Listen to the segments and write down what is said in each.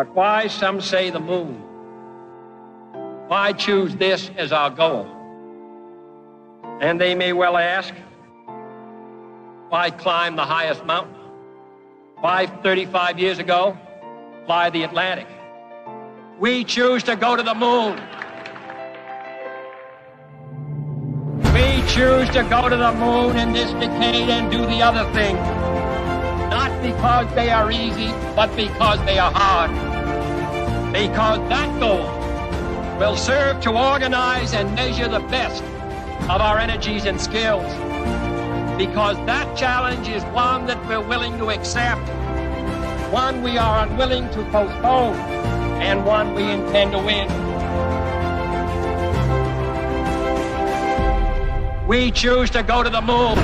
But why, some say, the moon? Why choose this as our goal? And they may well ask, why climb the highest mountain? Why, 35 years ago, fly the Atlantic? We choose to go to the moon. We choose to go to the moon in this decade and do the other thing. Not because they are easy, but because they are hard. Because that goal will serve to organize and measure the best of our energies and skills. Because that challenge is one that we're willing to accept, one we are unwilling to postpone, and one we intend to win. We choose to go to the moon.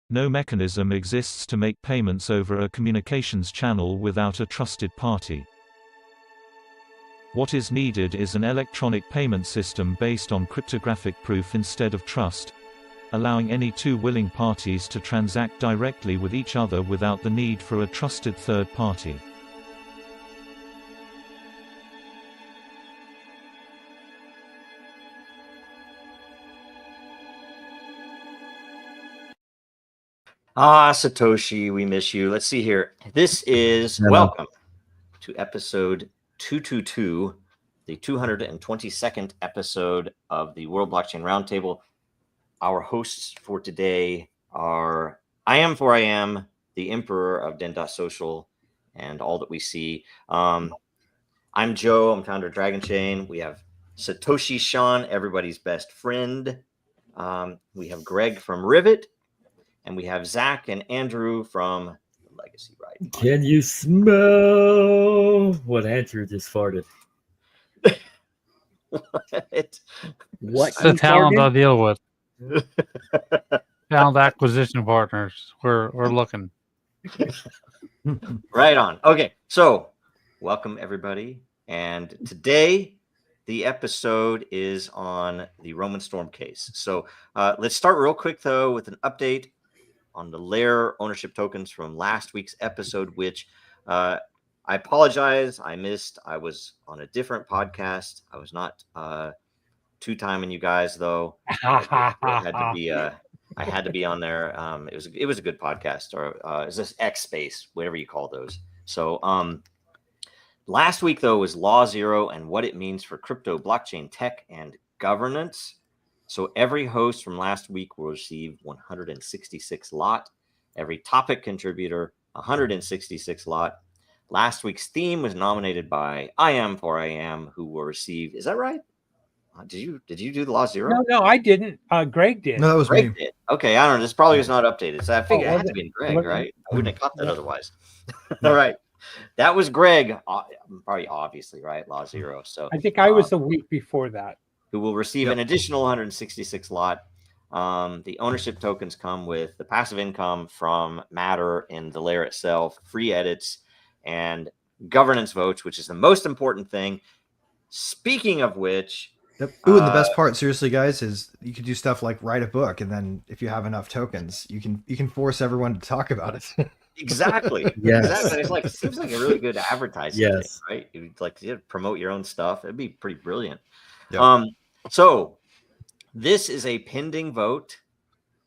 No mechanism exists to make payments over a communications channel without a trusted party. What is needed is an electronic payment system based on cryptographic proof instead of trust, allowing any two willing parties to transact directly with each other without the need for a trusted third party. Satoshi, we miss you. Let's see here. This is welcome to episode 222, the 222nd episode of the World Blockchain Roundtable. Our hosts for today are I Am, the Emperor of Den.social, and all that we see. I'm Joe. I'm founder of Dragon Chain. We have Satoshi Sean, everybody's best friend. We have Greg from Rivet. And we have Zach and Andrew from Legacy Ride. Can you smell what Andrew just farted? What? It's the talent I deal with. Talent acquisition partners. We're looking. Right on. Okay, so welcome everybody. And today the episode is on the Roman Storm case. So let's start real quick though with an update on the Lair ownership tokens from last week's episode, which I apologize. I missed. I was on a different podcast. I was not two-timing you guys though. I had to be on there. It was a good podcast, or is this X Space, whatever you call those. So last week though was Law Zero and what it means for crypto, blockchain, tech, and governance. So every host from last week will receive 166 lot. Every topic contributor, 166 lot. Last week's theme was nominated by I Am, who will receive. Is that right? Did you do the Law Zero? No, I didn't. Greg did. No, that was Greg me. did. Okay, I don't know. This probably was not updated. So I figured it had to be Greg, right? I wouldn't have caught that otherwise. All right. That was Greg. Probably obviously, right? Law Zero. So I think I was the week before that. Who will receive an additional 166 lot. The ownership tokens come with the passive income from Matter in the layer itself, free edits, and governance votes, which is the most important thing. Speaking of which... Yep. Ooh, and the best part, seriously, guys, is you can do stuff like write a book, and then if you have enough tokens, you can force everyone to talk about it. Exactly. Yes. Exactly. It seems like a really good advertising thing, right? You'd like to promote your own stuff. It'd be pretty brilliant. Yep. So this is a pending vote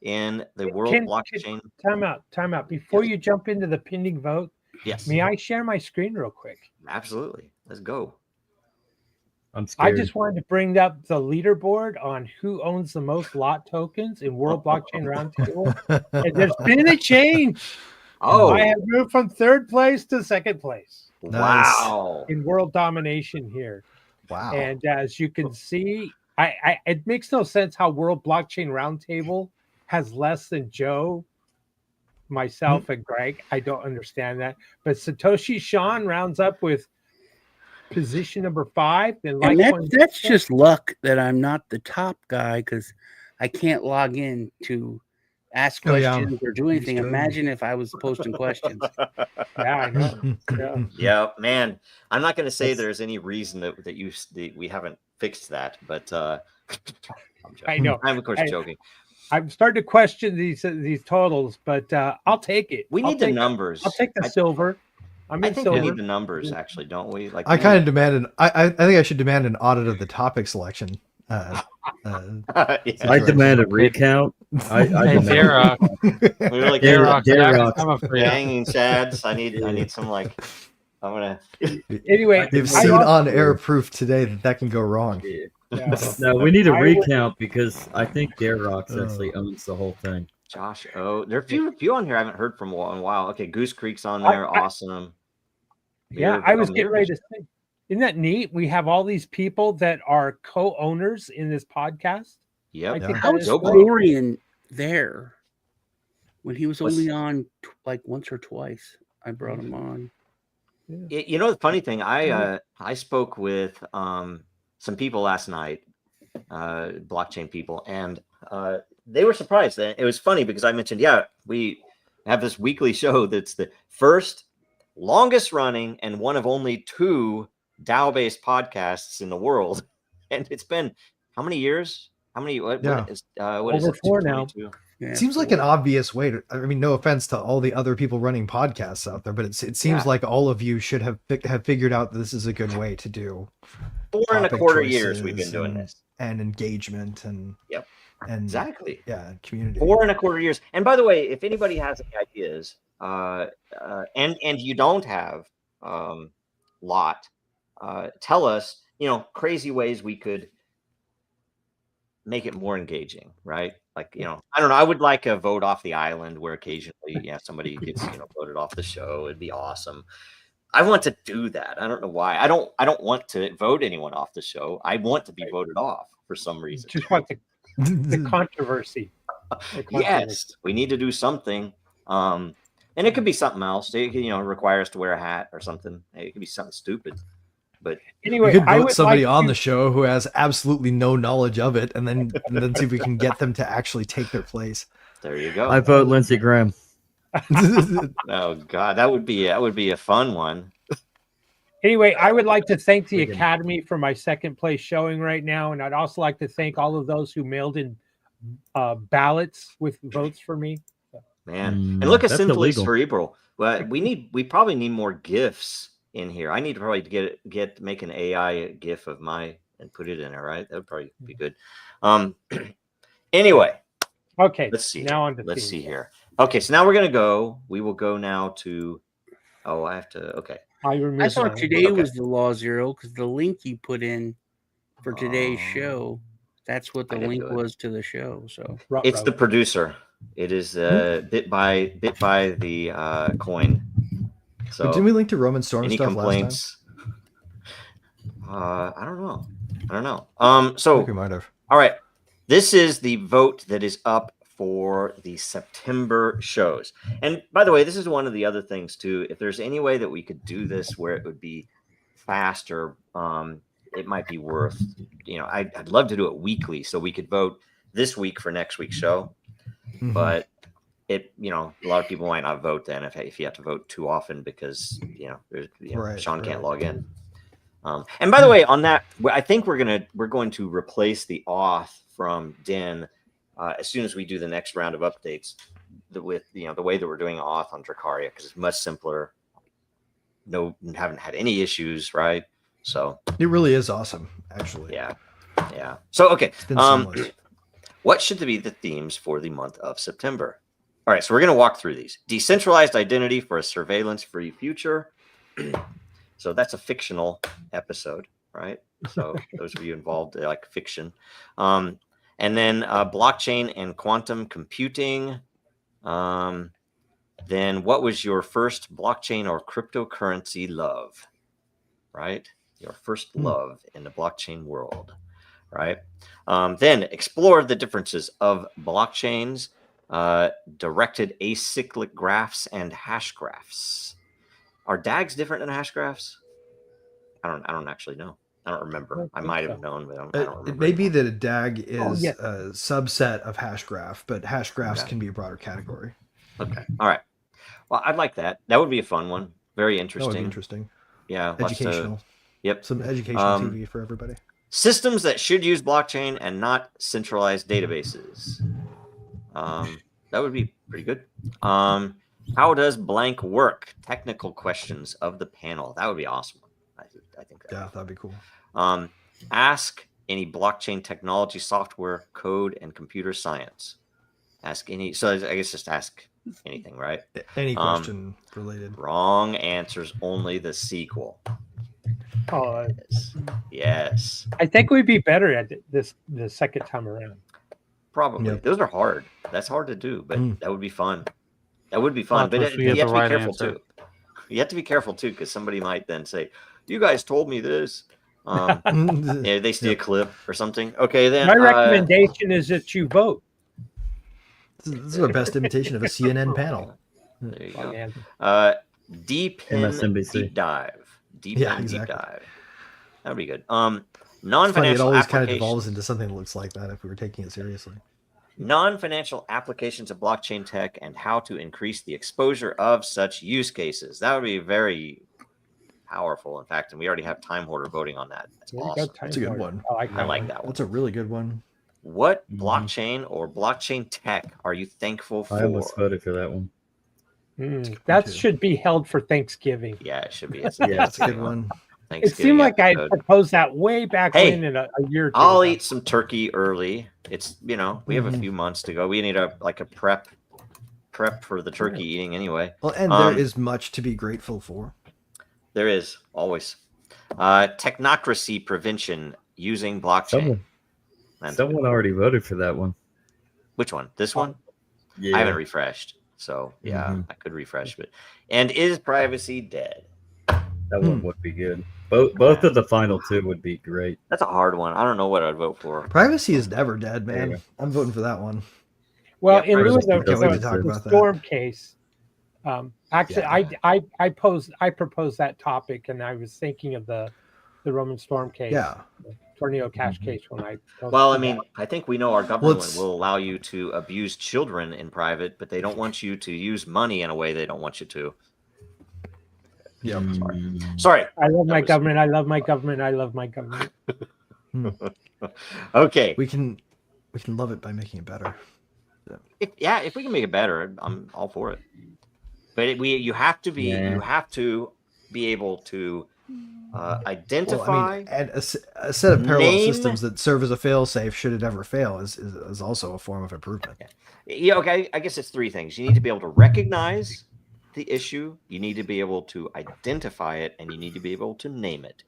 in the World Blockchain. Time out. Before you jump into the pending vote, yes. May I share my screen real quick? Absolutely. Let's go. I'm scared. I just wanted to bring up the leaderboard on who owns the most lot tokens in World Blockchain Roundtable. And there's been a change. Oh, I have moved from third place to second place. Wow. In world domination here. Wow. And as you can see, it makes no sense how World Blockchain Roundtable has less than Joe, myself, and Greg. I don't understand that. But Satoshi Sean rounds up with position number 5. And that's just luck that I'm not the top guy because I can't log in to ask questions or do anything. Imagine if I was posting questions. Yeah, I know. Yeah, man. I'm not going to say there's any reason that we haven't fixed that, but I know. I'm of course joking. I'm starting to question these totals, but I'll take it. We I'll need the take numbers. I'll take the silver. I'm I in think silver. we need the numbers, actually, don't we? Like, I kind of demand I think I should demand an audit of the topic selection. yeah. I demand a recount. I Hey, demand. Darrock, We really Darrock, Darrock. I'm afraid. hanging chads. I need some like. I'm gonna. Anyway, We've I seen also- on air proof today that can go wrong. yeah. No, we need a I would- recount because I think Darrock actually owns the whole thing. Josh O. There are a few on here I haven't heard from in a while. Okay, Goose Creek's on there. Awesome. Yeah, I was getting ready to say, isn't that neat? We have all these people that are co-owners in this podcast. Yep. I think Yeah. How that is is Joe great. Florian there when he was What's- only on like once or twice? I brought him on. You know the funny thing, I spoke with some people last night, blockchain people, and they were surprised. It was funny because I mentioned, we have this weekly show that's the first, longest running, and one of only 2 DAO-based podcasts in the world, and it's been how many years? How many? What is Over it? 4 now. 222? Yeah, Seems like an obvious way to. I mean, no offense to all the other people running podcasts out there, but it seems Yeah. like all of you should have figured out that this is a good way to do 4.25 topic years we've been choices doing this. and engagement and Yep. and Exactly. yeah, community. 4.25 years. And by the way, if anybody has any ideas, and you don't have lot, tell us, crazy ways we could make it more engaging, right? Like, I don't know. I would like a vote off the island where occasionally, somebody gets, voted off the show. It'd be awesome. I want to do that. I don't know why. I don't want to vote anyone off the show. I want to be voted off for some reason. Just want the controversy. Yes, we need to do something. And it could be something else. It could, require us to wear a hat or something. It could be something stupid. But Anyway, we could I vote would somebody like on to- the show who has absolutely no knowledge of it, and then see if we can get them to actually take their place. there you go. I vote Lindsey Graham. Oh God, that would be a fun one. Anyway, I would like to thank the Academy for my second place showing right now, and I'd also like to thank all of those who mailed in ballots with votes for me. Man, and look at That's Sinfully illegal. Cerebral. Well, we probably need more GIFs in here. I need to probably make an AI GIF of my and put it in there, right? That would probably be good. Anyway, Okay, let's see. Now on to Let's themes. see here. Okay, so now we're gonna go. We will go now to. Oh, I have to. Okay. I remember. I thought today Okay. was the Law Zero because the link you put in for today's show, that's what the I didn't link do it. was to the show. So It's the producer. It is bit by the coin. So But didn't we link to Roman Storm any stuff complaints? I don't know. last time? I So think we might have. all right, this is the vote that is up for the September shows. And by the way, this is one of the other things too. If there's any way that we could do this where it would be faster, it might be worth. I'd love to do it weekly so we could vote this week for next week's show. Mhm. But a lot of people might not vote then if you have to vote too often because Right, Sean can't right. log in. And by the way, on that, I think we're going to replace the auth from Den as soon as we do the next round of updates with the way that we're doing auth on Dracaria because it's much simpler. No, haven't had any issues, right? So It really is awesome, actually. yeah. So okay, It's been seamless. what should be the themes for the month of September? All right, so we're going to walk through these. Decentralized identity for a surveillance-free future. So that's a fictional episode, right? So those of you involved, they like fiction. And then blockchain and quantum computing. Then what was your first blockchain or cryptocurrency love? Right? Your first love in the blockchain world, right? Then explore the differences of blockchains, directed acyclic graphs, and hash graphs. Are DAGs different than hash graphs? I don't actually know. I don't remember. I might have known, but I don't remember. It may be that a DAG is yes. a subset of hash graph, but hash graphs Okay. can be a broader category. Okay. All right. Well, I'd like that. That would be a fun one. Very That would interesting. be interesting. Yeah. lots to- Educational. Yep. Some educational TV for everybody. Systems that should use blockchain and not centralized databases. That would be pretty good. How does blank work? Technical questions of the panel. That would be awesome. I think that that'd be cool. Ask any blockchain technology, software, code, and computer science. Ask any. So I guess just ask anything, right? Any question related. Wrong answers. Only the sequel. Oh, Yes. I think we'd be better at this the second time around. Probably. Yep. Those are hard. That's hard to do, but that would be fun. That would be fun. But you have to be careful too. You have to be careful too, because somebody might then say, "You guys told me this." Yeah, they see a clip or something. Okay, then my recommendation is that you vote. This is our best imitation of a CNN panel. There you go. Deep dive. Deep dive. That would be good. Non-financial. It always kind of devolves into something that looks like that if we were taking it seriously. Non-financial applications of blockchain tech and how to increase the exposure of such use cases. That would be very powerful, in fact, and we already have Time Hoarder voting on that. That's awesome. That's a good one. I like that one. That's a really good one. What blockchain or blockchain tech are you thankful for? I almost voted for that one. That should be held for Thanksgiving. Yeah, it should be. Yeah, it's a good one. It seemed like I proposed that way back when in a year or two. I'll eat some turkey early. It's we have a few months to go. We need a prep for the turkey eating anyway. Well, and there is much to be grateful for. There is always technocracy prevention using blockchain. Someone already voted for that one. Which one? This one? Yeah. I haven't refreshed, so I could refresh. But and is privacy dead? That one would be good. Both of the final two would be great. That's a hard one. I don't know what I'd vote for. Privacy is never dead, man. I'm voting for that one. Well, in lieu of the storm case, actually, I proposed that topic, and I was thinking of the Roman storm case. Yeah. Tornado cash case when I. Well, I mean, I think we know our government will allow you to abuse children in private, but they don't want you to use money in a way they don't want you to. Yeah, sorry. I love my government. I love my government. I love my government. Okay. We can love it by making it better. If we can make it better, I'm all for it. But you have to be able to identify. And a set of parallel systems that serve as a fail-safe should it ever fail is also a form of improvement. Yeah. Okay. I guess it's three things. You need to be able to recognize the issue, you need to be able to identify it, and you need to be able to name it.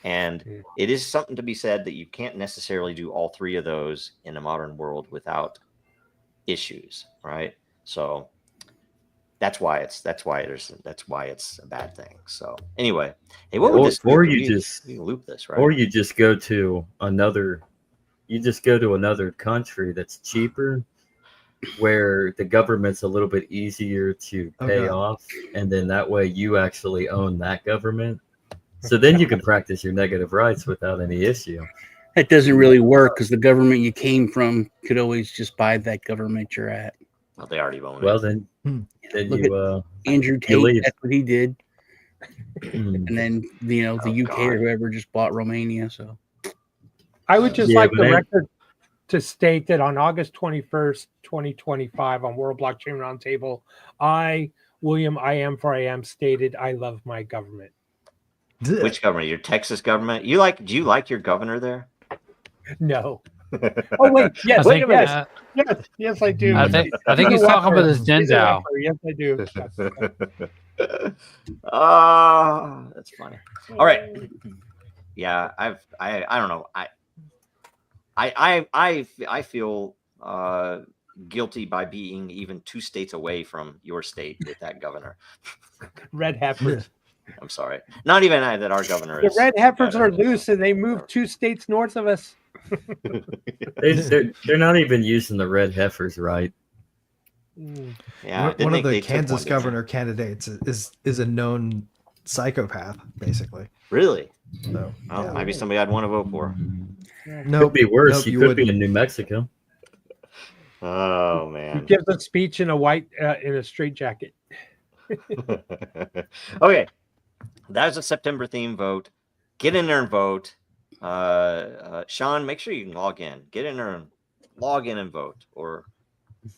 And it is something to be said that you can't necessarily do all three of those in a modern world without issues, right? So that's why it's a bad thing. So anyway, hey, what would this do? Or you just loop this, right? Or you just go to another country that's cheaper, where the government's a little bit easier to pay off, and then that way you actually own that government. So then you can practice your negative rights without any issue. That doesn't really work because the government you came from could always just buy that government you're at. Well, they already own it. Well, then Look you at Andrew Tate. That's what he did. And then the UK or whoever just bought Romania. So I would just like the record to state that on August 21st, 2025, on World Blockchain Roundtable, William I Am stated, "I love my government." Which government? Your Texas government? Do you like your governor there? No. Oh wait, yes, yes, I do. I think he's talking about his Denzao. Yes, I do. That's funny. All right. Yeah, I don't know. I feel guilty by being even 2 states away from your state with that governor. Red heifers. I'm sorry. Not even that our governor is. The red heifers are loose and they moved 2 states north of us. They're not even using the red heifers right. Yeah, one of the Kansas governor candidates is a known psychopath, basically. Really? So, maybe somebody I'd want to vote for. No, could be worse. You could be in New Mexico. Oh man! He gives a speech in a straitjacket. Okay, that's a September theme vote. Get in there and vote. Sean, make sure you can log in. Get in there and log in and vote, or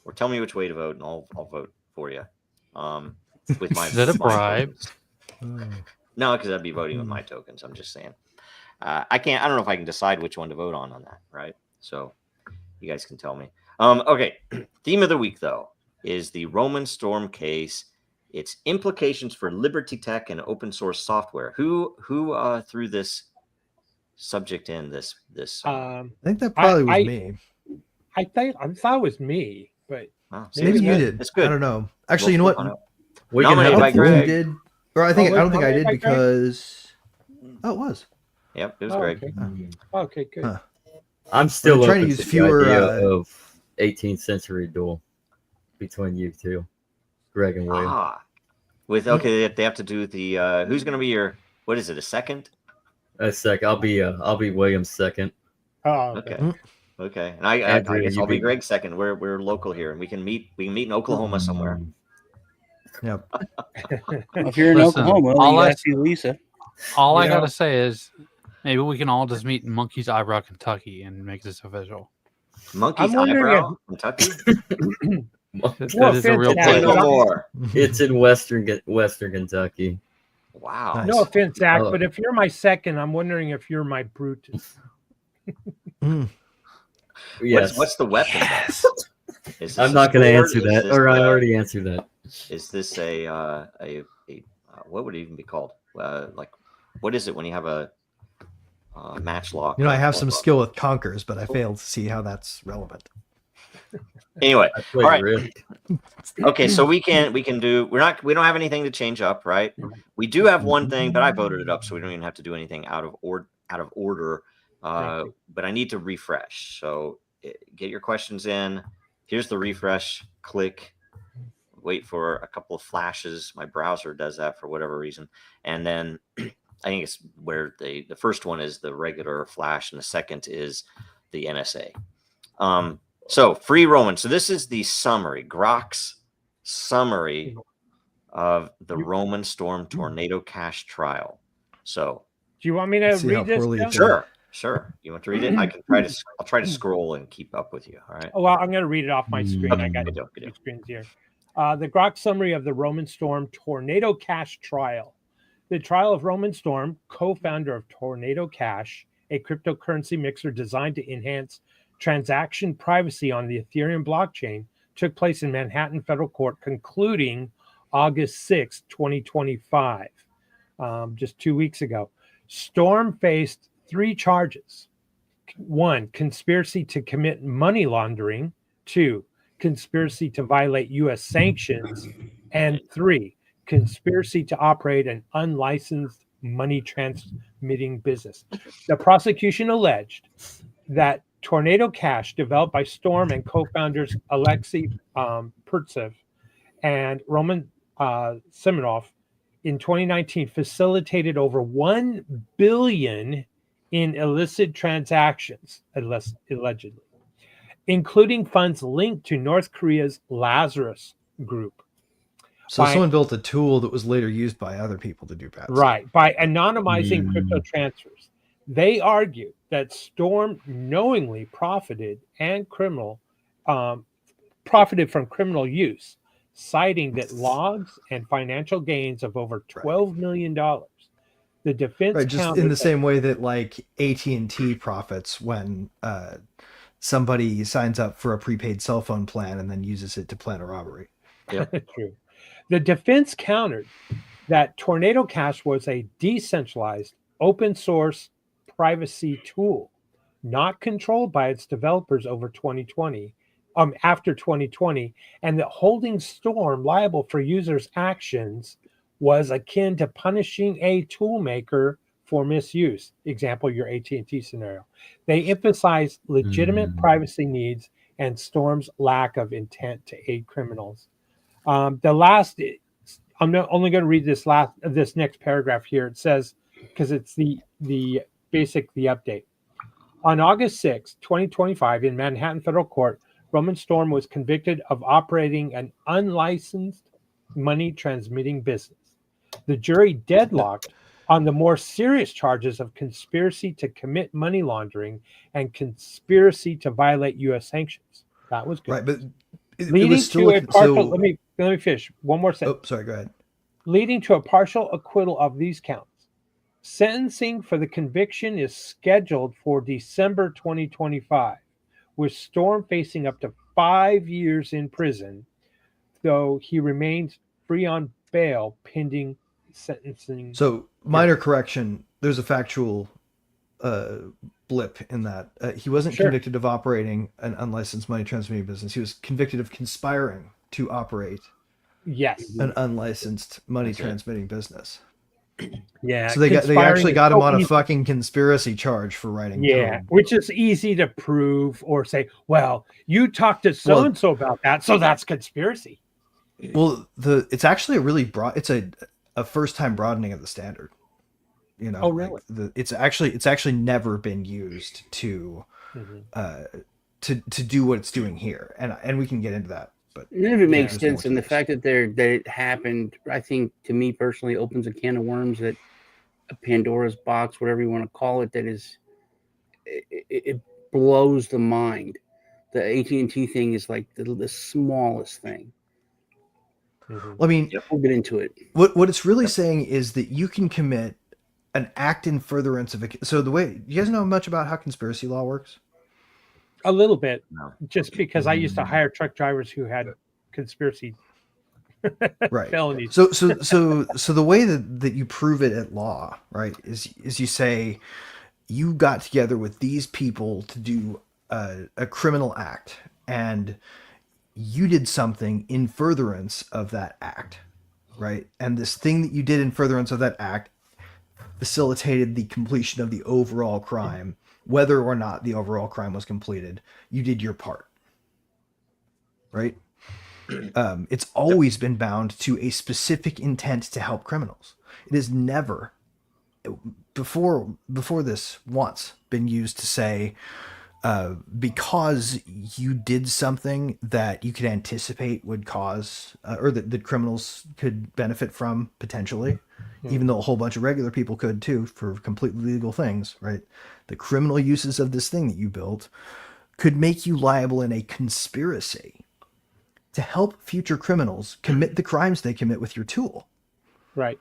or tell me which way to vote, and I'll vote for you. With my Is that a my bribe? tokens. No, because I'd be voting with my tokens. I'm just saying. I don't know if I can decide which one to vote on that, right? So you guys can tell me. Okay. Theme of the week, though, is the Roman Storm case. Its implications for Liberty Tech and open source software. Who threw this subject in this? I think that probably was me. I thought it was me, but maybe you did. It's good. I don't know. Actually, you know what? We can Nominated have by I don't think Greg. you did. Or I don't think I did by Greg? because. Oh, it was. Yep, it was Greg. Okay. Okay, good. Huh. I'm still trying to open use the fewer idea of 18th century duel between you two, Greg and William. They have to do the who's going to be your, what is it, a second? A sec. I'll be William's second. Oh, Okay. And I Andrew, guess you I'll be be- Greg's second. We're local here, and we can meet in Oklahoma somewhere. Yep. If you're in Listen, Oklahoma, all you I- gotta see Lisa. All I You gotta know? say is maybe we can all just meet in Monkey's Eyebrow, Kentucky, and make this official. Monkey's I'm wondering Eyebrow, Kentucky. That is a real offense, Say place. no more. It's in Western Kentucky. Wow. Nice. No offense, Zach, Oh. but if you're my second, I'm wondering if you're my Brutus. Yes. What's the weapon? Yes. Is this I'm a not going to sword? answer Is that, this or I a- already answered that. Is this a what would it even be called? Like, what is it when you have a matchlock? I have some skill with conkers, but I failed to see how that's relevant. Anyway, I played all right. Risk. Okay, so we can do. We don't have anything to change up, right? We do have one thing, but I voted it up, so we don't even have to do anything out of order. But I need to refresh. So get your questions in. Here's the refresh. Click. Wait for a couple of flashes. My browser does that for whatever reason, and then I think it's where the first one is the regular flash, and the second is the NSA. So free Roman. So this is the summary, Grok's summary of the Roman Storm Tornado Cash trial. So Do you want me to See how read this? poorly Bill? it's done. sure. You want to read it? I'll try to scroll and keep up with you. All right. Oh, well, I'm going to read it off my screen. I got Good deal. two screens here. The Grok summary of the Roman Storm Tornado Cash trial. The trial of Roman Storm, co-founder of Tornado Cash, a cryptocurrency mixer designed to enhance transaction privacy on the Ethereum blockchain, took place in Manhattan Federal Court, concluding August 6, 2025, just 2 weeks ago. Storm faced 3 charges. 1, conspiracy to commit money laundering. 2, conspiracy to violate U.S. sanctions. And 3, conspiracy to operate an unlicensed money transmitting business. The prosecution alleged that Tornado Cash, developed by Storm and co-founders Alexei Pertsev and Roman Simonov in 2019, facilitated over 1 billion in illicit transactions, allegedly, including funds linked to North Korea's Lazarus Group. So someone built a tool that was later used by other people to do bad stuff. Right, by anonymizing crypto transfers. They argue that Storm knowingly profited from criminal use, citing that logs and financial gains of over $12 million. The defense just in the same way that like AT&T profits when somebody signs up for a prepaid cell phone plan and then uses it to plan a robbery. Yep. True. The defense countered that Tornado Cash was a decentralized, open source privacy tool, not controlled by its developers after 2020, and that holding Storm liable for users' actions was akin to punishing a tool maker for misuse. Example, your AT&T scenario. They emphasized legitimate privacy needs and Storm's lack of intent to aid criminals. I'm only going to read this next paragraph here. It says, because it's the update. On August 6, 2025, in Manhattan Federal Court, Roman Storm was convicted of operating an unlicensed money transmitting business. The jury deadlocked on the more serious charges of conspiracy to commit money laundering and conspiracy to violate U.S. sanctions. That was good. Right, but Leading to a partial. Let me finish one more sentence. Oh, sorry. Go ahead. Leading to a partial acquittal of these counts. Sentencing for the conviction is scheduled for December 2025, with Storm facing up to 5 years in prison, though he remains free on bail pending sentencing. So, minor correction. There's a factual blip in that. He wasn't convicted of operating an unlicensed money transmitting business. He was convicted of conspiring to operate an unlicensed money transmitting business. Yeah. So they actually got him on a fucking conspiracy charge for writing code. Which is easy to prove or say, well, you talked to so and so about that, so that's conspiracy. Well, it's actually a really broad. It's a first time broadening of the standard. You know, oh really? Like it's actually never been used to do what it's doing here, and we can get into that. But none of it makes sense, and the fact that it happened, I think, to me personally, opens a can of worms, that a Pandora's box, whatever you want to call it, that is, it blows the mind. The AT&T thing is like the smallest thing. Well, I mean, we'll get into it. What it's really saying is that you can commit an act in furtherance of a. So the way, you guys know much about how conspiracy law works? A little bit, just because I used to hire truck drivers who had conspiracy felonies. So the way that you prove it at law, right, is you say you got together with these people to do a criminal act, and you did something in furtherance of that act, right? And this thing that you did in furtherance of that act facilitated the completion of the overall crime. Whether or not the overall crime was completed, you did your part, right? It's always been bound to a specific intent to help criminals. It has never, before this, once been used to say, because you did something that you could anticipate would cause, or that criminals could benefit from potentially, even though a whole bunch of regular people could too, for completely legal things, right? The criminal uses of this thing that you built could make you liable in a conspiracy to help future criminals commit the crimes they commit with your tool. Right.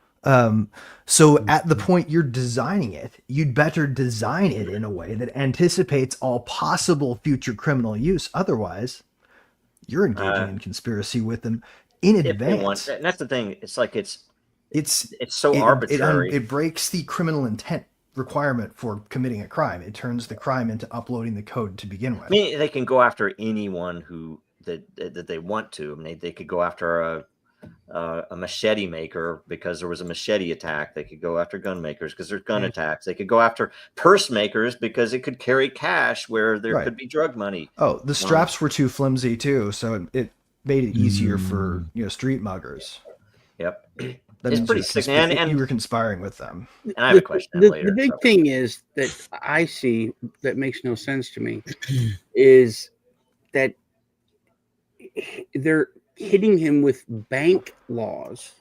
So at the point you're designing it, you'd better design it in a way that anticipates all possible future criminal use. Otherwise, you're engaging in conspiracy with them in advance. And that's the thing. It's like it's so arbitrary. It breaks the criminal intent requirement for committing a crime. It turns the crime into uploading the code to begin with. I mean, they can go after anyone who that they want to. I mean, they could go after a machete maker because there was a machete attack. They could go after gun makers because there's gun attacks. They could go after purse makers because it could carry cash where there could be drug money. Oh, the straps were too flimsy too, so it made it easier for street muggers. Yep. It's pretty sick, and you were conspiring with them. And I have a question later. The big thing is that I see that makes no sense to me is that they're hitting him with bank laws,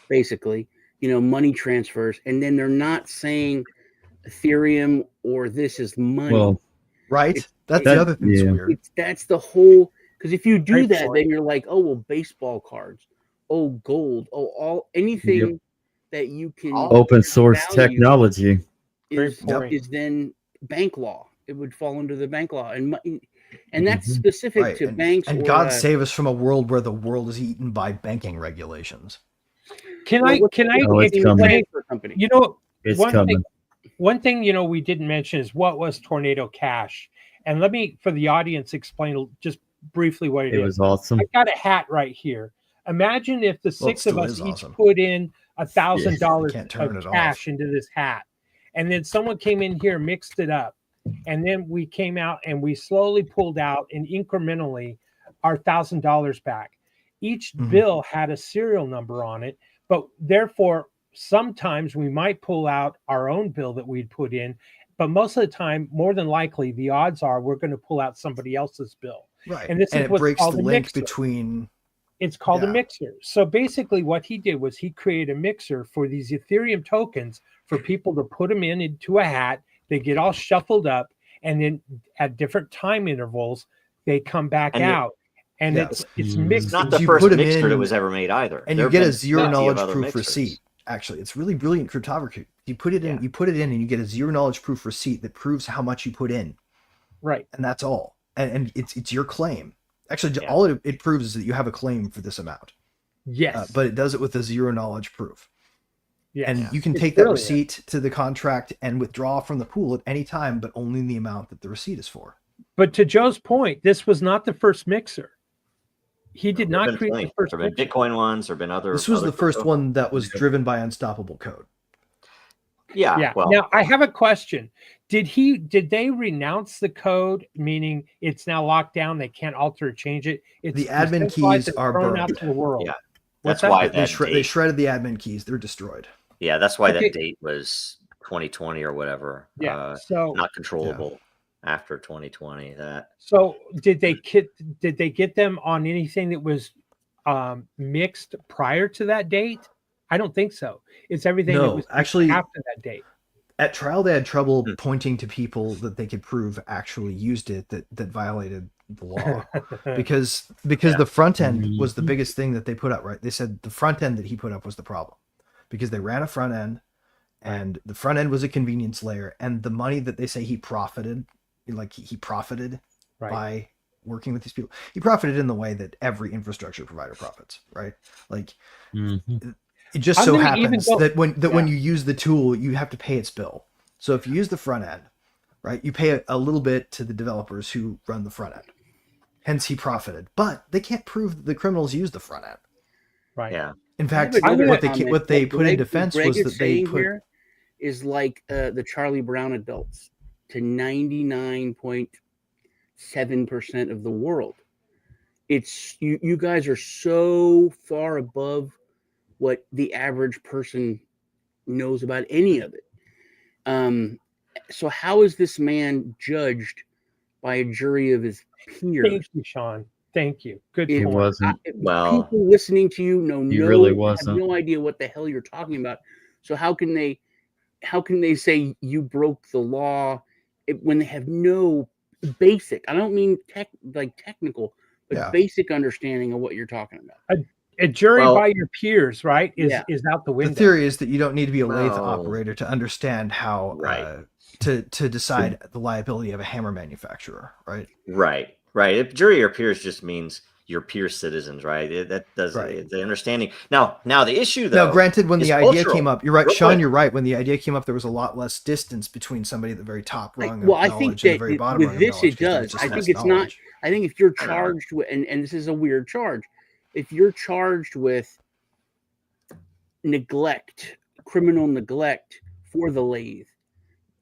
basically, money transfers, and then they're not saying Ethereum or this is money. Well, right? That's the other thing that's weird. That's the whole, because if you do that, then you're like, oh, well, baseball cards. Oh, gold. Oh, anything that you can open source technology is then bank law. It would fall under the bank law, and that's specific to banks. And God save us from a world where the world is eaten by banking regulations. Can I explain? One thing we didn't mention is what was Tornado Cash, and let me, for the audience, explain just briefly what it is. It was awesome. I got a hat right here. Imagine if the six of us each put in $1,000 of cash into this hat, and then someone came in here, mixed it up, and then we came out and we slowly pulled out and incrementally our $1,000 back. Each bill had a serial number on it, but therefore sometimes we might pull out our own bill that we'd put in, but most of the time, more than likely, the odds are we're going to pull out somebody else's bill. Right, and this is it what's breaks called the link between. It's called a mixer. So basically what he did was he created a mixer for these Ethereum tokens for people to put them into a hat. They get all shuffled up, and then at different time intervals, they come back out. and Yeah. it's mixed. It's not the You first put 'em mixer that in, was ever made either. and There you have get a been zero plenty of knowledge other proof mixers. receipt. Actually, it's really brilliant cryptography. You put it in, Yeah. you put it in, and you get a zero knowledge proof receipt that proves how much you put in, Right. and that's all. And it's your claim. Actually, Yeah. all it proves is that you have a claim for this amount. Yes. But it does it with a zero knowledge proof. yes. And you can It's take that brilliant. receipt to the contract and withdraw from the pool at any time, but only in the amount that the receipt is for. But to Joe's point, this was not the first mixer. He did There have not been create plenty. the first There have been mixer. Bitcoin ones. There have been other. This was other the first crypto- one that was driven by unstoppable code. Yeah. Yeah. Well, Now I have a question. Did they renounce the code, meaning it's now locked down? They can't alter or change it. It's The admin decentralized keys and are thrown out burned. to the world. Yeah. What's that's why that? that They date. shredded the admin keys. They're destroyed. Yeah, that's why Okay. that date was 2020 or whatever. Yeah. So Not controllable after 2020. so did they get them on anything that was mixed prior to that date? I don't think so. It's everything that No, was mixed actually, after that date. at trial, they had trouble Hmm. pointing to people that they could prove actually used it that violated the law. because Yeah. the front end was the biggest thing that they put up, right? They said the front end that he put up was the problem because they ran a front end, and the front end was a convenience layer, and the money that they say he profited, like he profited Right. by working with these people, he profited in the way that every infrastructure provider profits, right? Like it just I'm so gonna even happens go- that when Yeah. you use the tool, you have to pay its bill. So if you use the front end, right, you pay a little bit to the developers who run the front end. Hence, he profited, but they can't prove that the criminals used the front end. Right. Yeah. In fact, I have another what they comment. what they What put in Greg- defense Greg was is that they saying put here is like the Charlie Brown adults to 99.7% of the world. It's you guys are so far above what the average person knows about any of it. So how is this man judged by a jury of his peers? Thank you, Sean. Thank you. Good It He point. wasn't. Well- people listening to you He really have wasn't. no idea what the hell you're talking about. So how can they say you broke the law when they have no basic? I don't mean technical, but Yeah. basic understanding of what you're talking about. A jury Well- by your peers, right, is Yeah. out the window. the theory is that you don't need to be a lathe Well, operator to understand how right. to decide the liability of a hammer manufacturer, right? Right. If jury or peers just means your peer citizens, right? That does Right. the understanding. Now the issue though. Now, granted, when is the idea cultural. came up, you're right, Real Sean. quick. You're right. When the idea came up, there was a lot less distance between somebody at the very top rung Well, of I knowledge think and the that very bottom with rung of this knowledge, it 'cause there was does. just I less think it's not. knowledge. I think if you're I know. charged with, and this is a weird charge, if you're charged with neglect, criminal neglect for the lathe,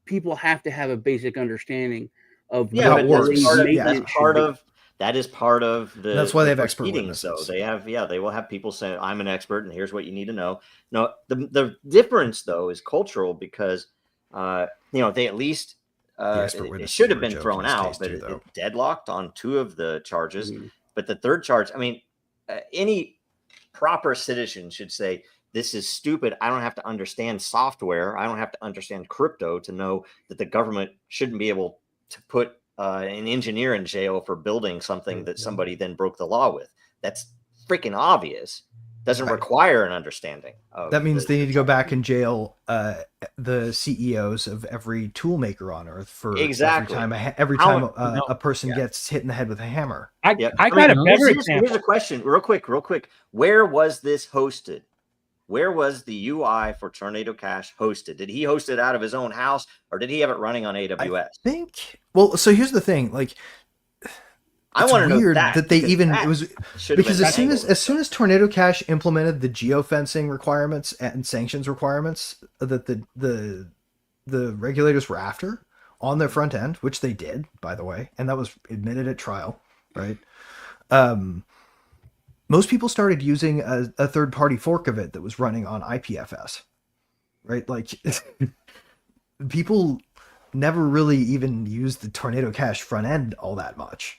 people have to have a basic understanding of Yeah, how but it that's works. part of, Yeah. that's part of that is part of the. That's why they the have expert proceedings, though. witnesses. They will have people say, "I'm an expert, and here's what you need to know." No, the difference though is cultural because, they at least expert it witnesses should have were been a joke thrown in this out, case, but too, it though. deadlocked on 2 of the charges. Mhm. But the third charge, I mean, any proper citizen should say, "This is stupid. I don't have to understand software. I don't have to understand crypto to know that the government shouldn't be able to put an engineer in jail for building something that somebody then broke the law with." That's freaking obvious. Doesn't Right. require an understanding of That means the- they need to go back and jail the CEOs of every tool maker on Earth for Exactly. every How- time a person Yeah. gets hit in the head with a hammer. I Yep. got mean, a better here's example. a question, real quick. Where was this hosted? Where was the UI for Tornado Cash hosted? Did he host it out of his own house, or did he have it running on AWS? So here's the thing, like, I it's want to know weird that they because even that it was should have because been as soon as Tornado Cash implemented the geofencing requirements and sanctions requirements that the regulators were after on their front end, which they did, by the way, and that was admitted at trial, right? Most people started using a third-party fork of it that was running on IPFS, right? Like, people never really even used the Tornado Cash front end all that much.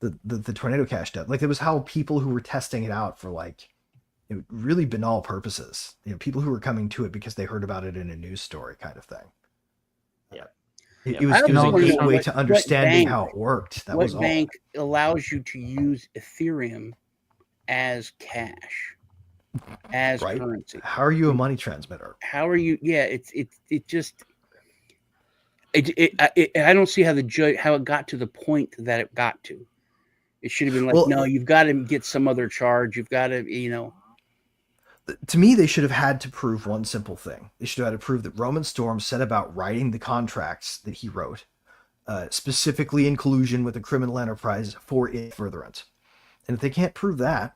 The Tornado Cash dev, like, it was how people who were testing it out for, like, really banal purposes, people who were coming to it because they heard about it in a news story kind of thing. It was, I it was also a wanna know gateway what- to what understanding bank- how it worked. That what was all. bank allows you to use Ethereum as cash, as Right. currency? How are you a money transmitter? How are you? Yeah, it just. I don't see how how it got to the point that it got to. It should have been like, Well, no, you've got to get some other charge. You've got to, to me, they should have had to prove one simple thing. They should have had to prove that Roman Storm set about writing the contracts that he wrote, specifically in collusion with a criminal enterprise for its furtherance. And if they can't prove that,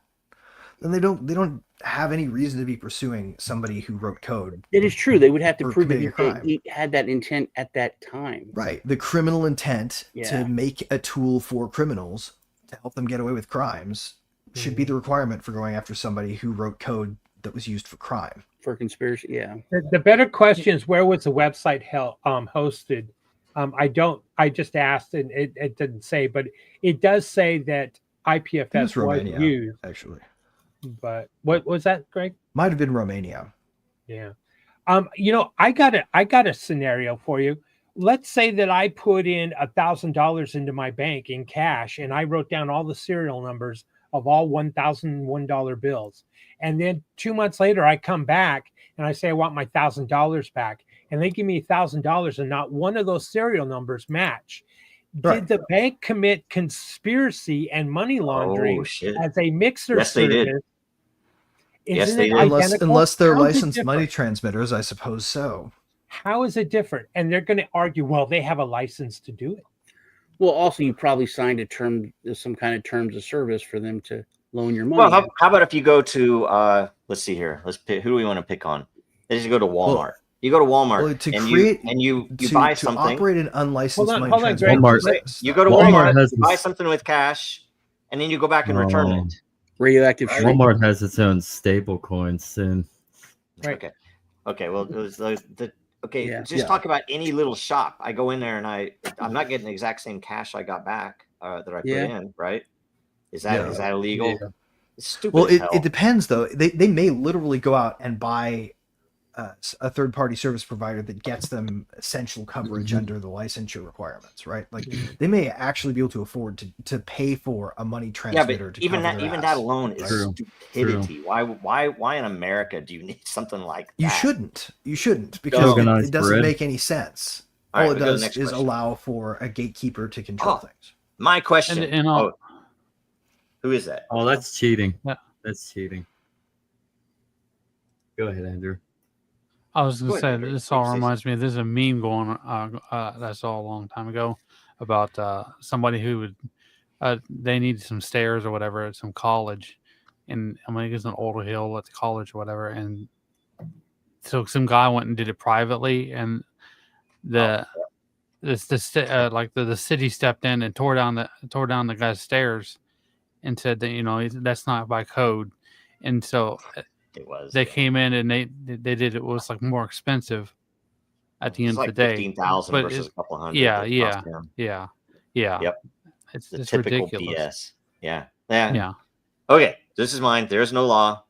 then they don't have any reason to be pursuing somebody who wrote code. It is true. They would have to For prove that committing a crime. he had that intent at that time. Right. The criminal intent Yeah. to make a tool for criminals to help them get away with crimes should be the requirement for going after somebody who wrote code that was used for crime. For conspiracy, yeah. The better question is, where was the website hosted? I just asked and it didn't say, but it does say that IPFS was Romania, used. actually. But what was that, Greg? Might have been Romania. Yeah. I got a scenario for you. Let's say that I put in $1,000 into my bank in cash, and I wrote down all the serial numbers of all $1,001 bills. And then 2 months later, I come back and I say I want my $1,000 back, and they give me $1,000, and not one of those serial numbers match. Right. Did the bank commit conspiracy and money laundering shit. as a mixer Yes, they did. service? Yes, Isn't they it did. identical? Unless they're How is it licensed money different? transmitters, I suppose so. How is it different? And they're going to argue, well, they have a license to do it. Well, also, you probably signed some kind of terms of service for them to loan your money. Well, how about if you go to let's see here. Let's pick, who do we want to pick on? Let's just go to Walmart. Well, you go to Walmart Well, to and create you to, buy to something. operate an unlicensed Hold on, money transmitter. Greg. business, You go to Walmart Walmart, has you buy this- something with cash, and then you go back and return Oh. it. Radioactive Right. shrink. Walmart has its own stable coin soon. Right. Okay. Okay. Well, it was okay. Yeah. Just talk about any little shop. I go in there and I'm not getting the exact same cash I got back that I put Yeah. in. Right? Is that illegal? Yeah. It's stupid. Well, as hell. it depends though. They may literally go out and buy a third party service provider that gets them essential coverage under the licensure requirements, right? Like they may actually be able to afford to pay for a money Yeah, transmitter. but to even cover that their even ass. that alone is True. stupidity. Why in America do you need something like that? You shouldn't because Organized it doesn't bread. make any sense. All right, All we it go to the does next is question. allow for a gatekeeper to control Oh. things. My question. And all- Who is that? Oh, that's cheating. Yeah. That's cheating. Go ahead, Andrew. I was Go going to ahead, say, Andrew. this all Please say reminds me, there's a meme going that I saw a long time ago about somebody who would, they needed some stairs or whatever at some college. And I mean, it was an Old Hill at the college or whatever. And so some guy went and did it privately. And the city stepped in and tore down the guy's stairs and said that, that's not by code. And so It was. they came in and they did it was like more expensive at the end like of the day. 15,000 But versus it's- a couple hundred. Yeah, that it yeah, cost them. yeah, yeah. Yep. It's The typical ridiculous. BS. Yeah. Yeah. Okay, this is mine. There's no law.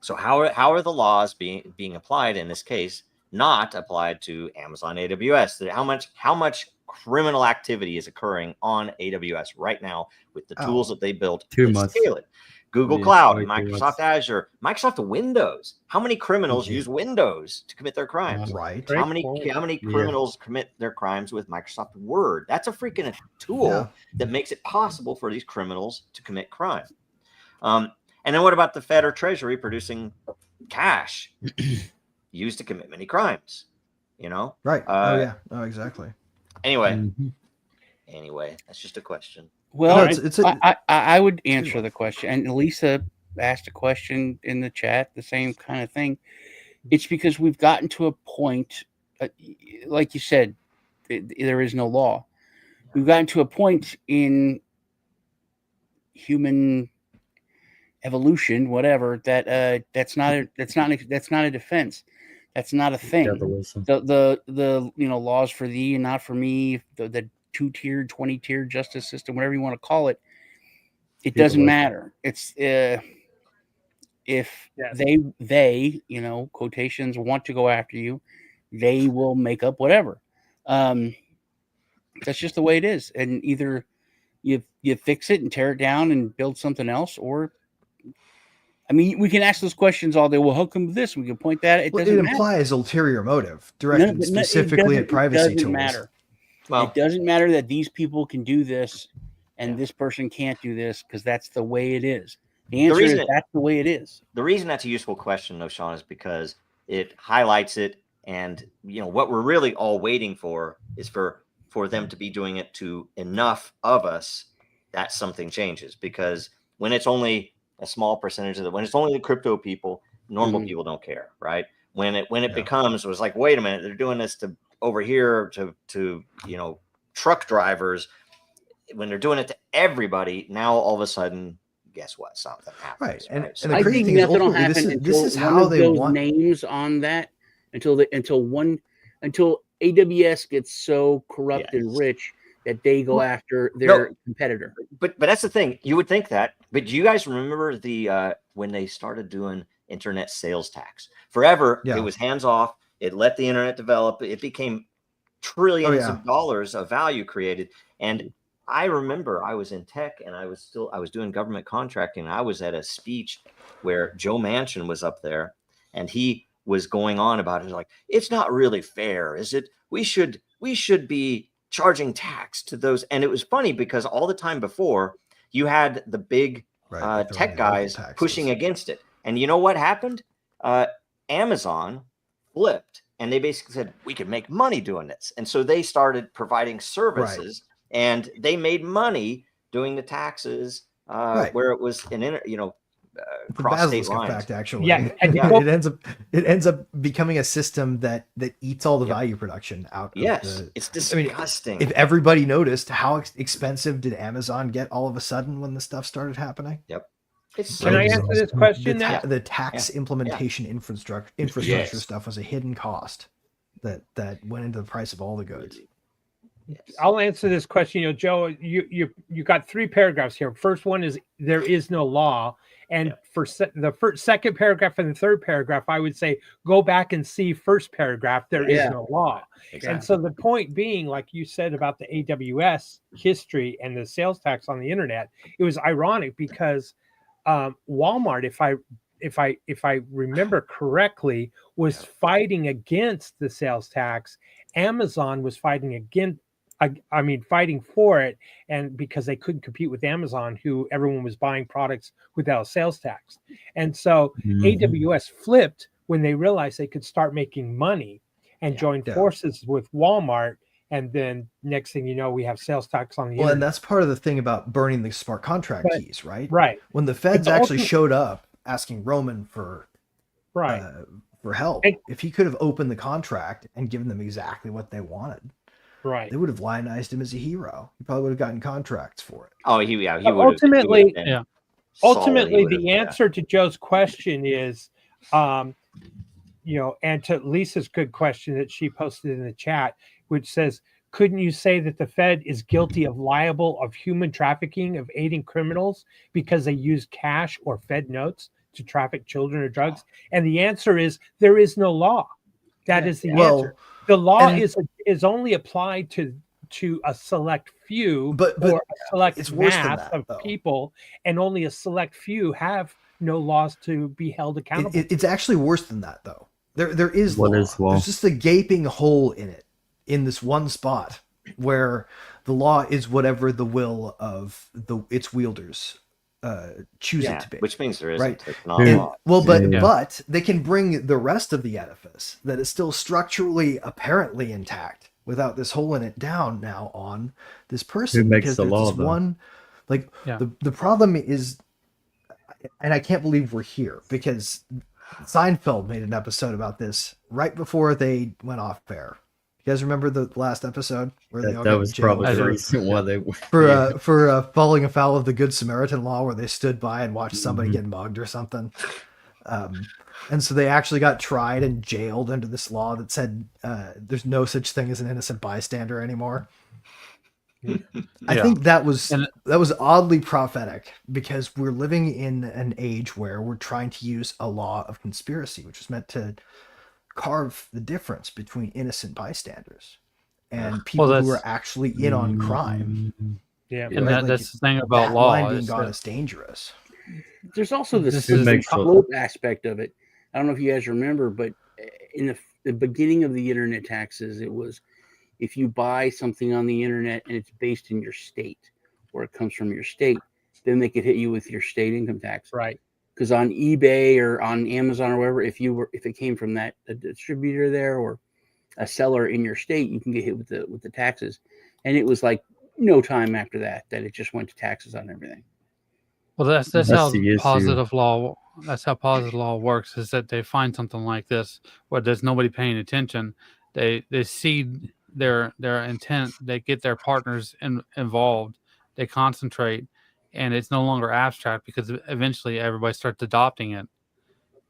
So how are the laws being applied in this case? Not applied to Amazon AWS. How much criminal activity is occurring on AWS right now with the tools that they built Too to much. scale it? Google Yeah, Cloud, way too Microsoft much. Azure, Microsoft Windows. How many criminals Mhm. use Windows to commit their crimes? Right. Great How many point. Yeah. criminals commit their crimes with Microsoft Word? That's a freaking tool Yeah. that makes it possible for these criminals to commit crime. And then what about the Fed or Treasury producing cash used to commit many crimes? Right. Uh, Oh yeah. Oh exactly. Anyway, Mhm. that's just a question. Well, No, it's a- I would answer the question. And Lisa asked a question in the chat, the same kind of thing. It's because we've gotten to a point, like you said, there is no law. We've gotten to a point in human evolution, whatever, that that's not a defense. That's not a thing. Capitalism. The laws for thee and not for me, the 2-tiered, 20-tiered justice system, whatever you want to call it, it doesn't Feudalism. matter. It's if Yes. they quotations want to go after you, they will make up whatever. That's just the way it is. And either you fix it and tear it down and build something else, or I mean, we can ask those questions all day. Well, how come this? We can point that. It Well, doesn't it matter. implies ulterior motive No, directed but no, specifically at privacy it doesn't tools. matter. Well, It doesn't matter that these people can do this and this person can't do this, because that's the way it is. The answer is that's the way it is. The reason that's a useful question, though, Sean, is because it highlights it. And, what we're really all waiting for is for them to be doing it to enough of us that something changes. Because when it's only a small percentage when it's only the crypto people, normal people don't care, right? When it becomes, it was like, wait a minute, they're doing this to over here to truck drivers. When they're doing it to everybody, now all of a sudden, guess what? Something happens. Right. And right? the I crazy think thing is, nothing will ultimately, happen this until is one how of they those want names on that until AWS gets so corrupt and rich that they go after their competitor. But that's the thing. You would think that. But do you guys remember the when they started doing internet sales tax? Forever, it was hands off. It let the internet develop. It became trillions of dollars of value created. And I remember I was in tech and I was doing government contracting. I was at a speech where Joe Manchin was up there and he was going on about it. Like, it's not really fair, is it? We should be charging tax to those. And it was funny because all the time before you had the big tech guys pushing against it. And you know what happened? Amazon flipped and they basically said, we can make money doing this. And so they started providing services and they made money doing the taxes where it was cross state lines. Effect, actually. Yeah. It ends up becoming a system that eats all the value production out. Yes, it's disgusting. I mean, if everybody noticed, how expensive did Amazon get all of a sudden when the stuff started happening? Yep. Can I answer this question? The tax implementation infrastructure stuff was a hidden cost that went into the price of all the goods. Yes. I'll answer this question. Joe, you got 3 paragraphs here. First one is there is no law. And for the second paragraph and the third paragraph, I would say go back and see first paragraph. There is no law. Exactly. And so the point being, like you said about the AWS history and the sales tax on the internet, it was ironic because Walmart, if I remember correctly, was fighting against the sales tax. Amazon was fighting fighting for it, and because they couldn't compete with Amazon, who everyone was buying products without a sales tax. And so AWS flipped when they realized they could start making money and joined forces with Walmart. And then next thing you know, we have sales tax on the internet. And that's part of the thing about burning the smart contract keys, right? Right. When the feds actually showed up asking Roman for help, if he could have opened the contract and given them exactly what they wanted, they would have lionized him as a hero. He probably would have gotten contracts for it. Oh, he would have. Ultimately, the answer to Joe's question is, and to Lisa's good question that she posted in the chat, which says, couldn't you say that the Fed is guilty of liable of human trafficking, of aiding criminals because they use cash or Fed notes to traffic children or drugs? And the answer is there is no law. That is the answer. The law is only applied to a select few, or a select mass of people, and only a select few have no laws to be held accountable. It's actually worse than that, though. There is law. There's just a gaping hole in it, in this one spot where the law is whatever the will of its wielders choose it to be, which means there isn't. Right. It's not law. But they can bring the rest of the edifice that is still structurally apparently intact without this hole in it down now on this person. Who makes the law, the problem is, and I can't believe we're here because Seinfeld made an episode about this right before they went off air. You guys remember the last episode where they all that was probably the reason why they for falling afoul of the Good Samaritan law, where they stood by and watched somebody get mugged or something, and so they actually got tried and jailed under this law that said there's no such thing as an innocent bystander anymore. I think that was oddly prophetic because we're living in an age where we're trying to use a law of conspiracy, which is meant to carve the difference between innocent bystanders. and people who that's- are actually in on crime. Yeah. And Right, like, that's the thing about that law. line being is gone that is dangerous. There's also the This It is- makes slope aspect of it. I don't know if you guys remember, but in the beginning of the internet taxes, it was if you buy something on the internet and it's based in your state or it comes from your state, then they could hit you with your state income tax. Right. Because on eBay or on Amazon or wherever, if it came from a distributor there or a seller in your state, you can get hit with the taxes. And it was like no time after that it just went to taxes on everything. Well, that's That's how the issue. positive law. That's how positive law works. Is that they find something like this where there's nobody paying attention. They see their intent. They get their partners involved. They concentrate, and it's no longer abstract because eventually everybody starts adopting it.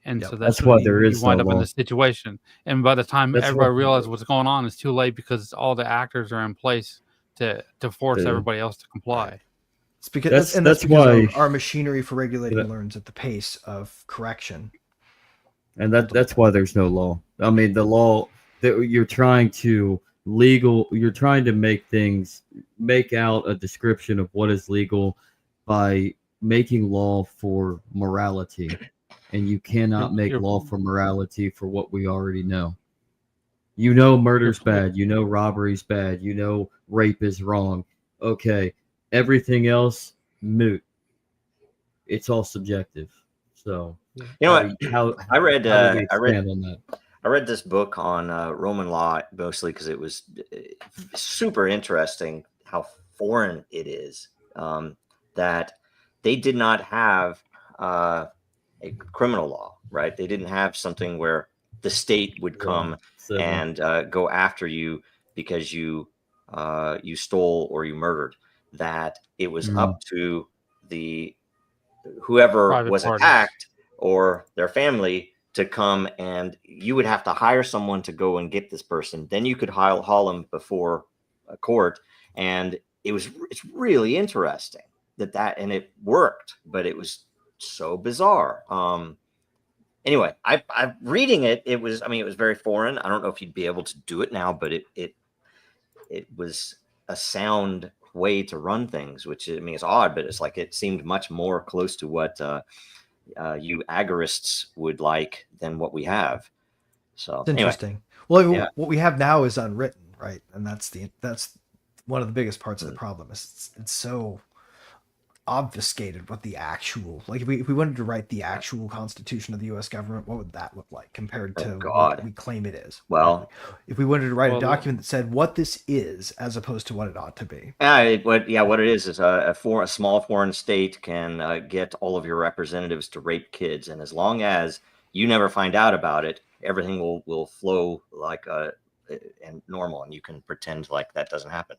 And Yep. so That's what why there you is wind no up in law. this situation. And by the time That's everybody why- realizes what's going on, it's too late because all the actors are in place to force To- everybody else to comply. It's because That's that's why- because our machinery for regulating Yeah. learns at the pace of correction. And that's why there's no law. I mean, the law that you're trying to make out a description of what is legal by making law for morality, and you cannot make You're- law for morality for what we already know. You know murder's bad, you know robbery's bad, you know rape is wrong. Okay, everything else moot. It's all subjective. So You know what? How I read how do we I read expand on that? I read this book on Roman law mostly because it was super interesting how foreign it is. That they did not have a criminal law, right? They didn't have something where the state would come Civil. and go after you because you stole or you murdered. That it was up to the whoever Private was parties. attacked or their family to come, and you would have to hire someone to go and get this person. Then you could haul them before a court, and it's really interesting and it worked, but it was so bizarre. Anyway, I reading it. It was very foreign. I don't know if you'd be able to do it now, but it was a sound way to run things, which is odd, but it's like it seemed much more close to what you agorists would like than what we have. So It's anyway, interesting. Well, yeah. what we have now is unwritten, right? And that's one of the biggest parts of the problem. Is it's so obfuscated what the actual, like if we wanted to write the actual constitution of the U.S. government, what would that look like compared to what we claim it is? Well, if we wanted to write a well, document that said what this is as opposed to what it ought to be. what it is a small foreign state can get all of your representatives to rape kids, and as long as you never find out about it, everything will flow like and normal, and you can pretend like that doesn't happen.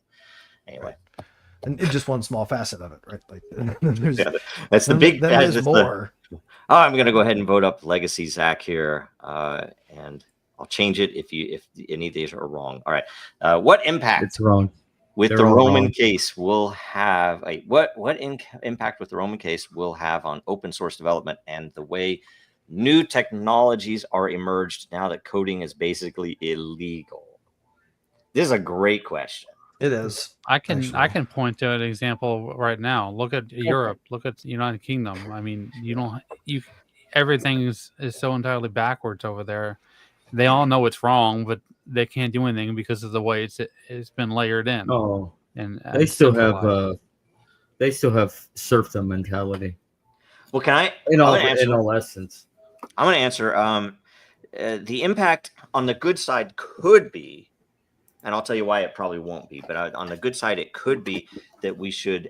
Anyway. And it's just one small facet of it, right? Like that's the big. Then there's more. I'm going to go ahead and vote up Legacy Zach here, and I'll change it if any of these are wrong. All right, what impact? It's wrong. With They're the all Roman wrong. case will have impact with the Roman case will have on open source development and the way new technologies are emerged now that coding is basically illegal? This is a great question. It is. I can point to an example right now. Look at Europe. Look at the United Kingdom. I mean, everything is so entirely backwards over there. They all know it's wrong, but they can't do anything because of the way it's been layered in. Oh, and they still centralized. have serfdom mentality. Well, can I? In I'm all gonna answer. essence. I'm going to answer. The impact on the good side could be, and I'll tell you why it probably won't be, but on the good side, it could be that we should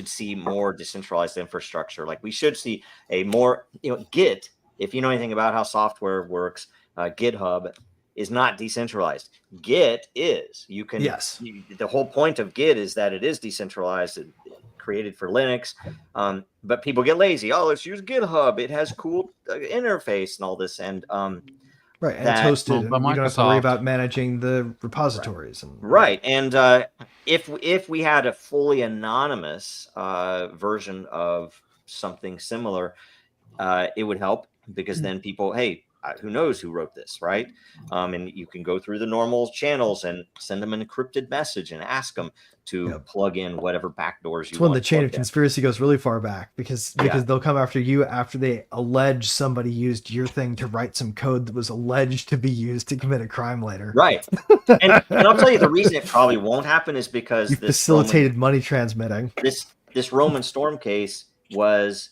see more decentralized infrastructure. Like we should see a more, Git. If you know anything about how software works, GitHub is not decentralized. Git is. You can. Yes. The whole point of Git is that it is decentralized. Created for Linux, but people get lazy. Oh, let's use GitHub. It has cool interface and all this, and right, and it's hosted, by and you don't have to worry Microsoft. about managing the repositories. Right. And if we had a fully anonymous version of something similar, it would help because then people, hey, who knows who wrote this, right? And you can go through the normal channels and send them an encrypted message and ask them to plug in whatever backdoors you It's when want. the chain of conspiracy goes really far back, because they'll come after you after they allege somebody used your thing to write some code that was alleged to be used to commit a crime later. Right. And I'll tell you the reason it probably won't happen is because you facilitated money transmitting. This Roman storm case was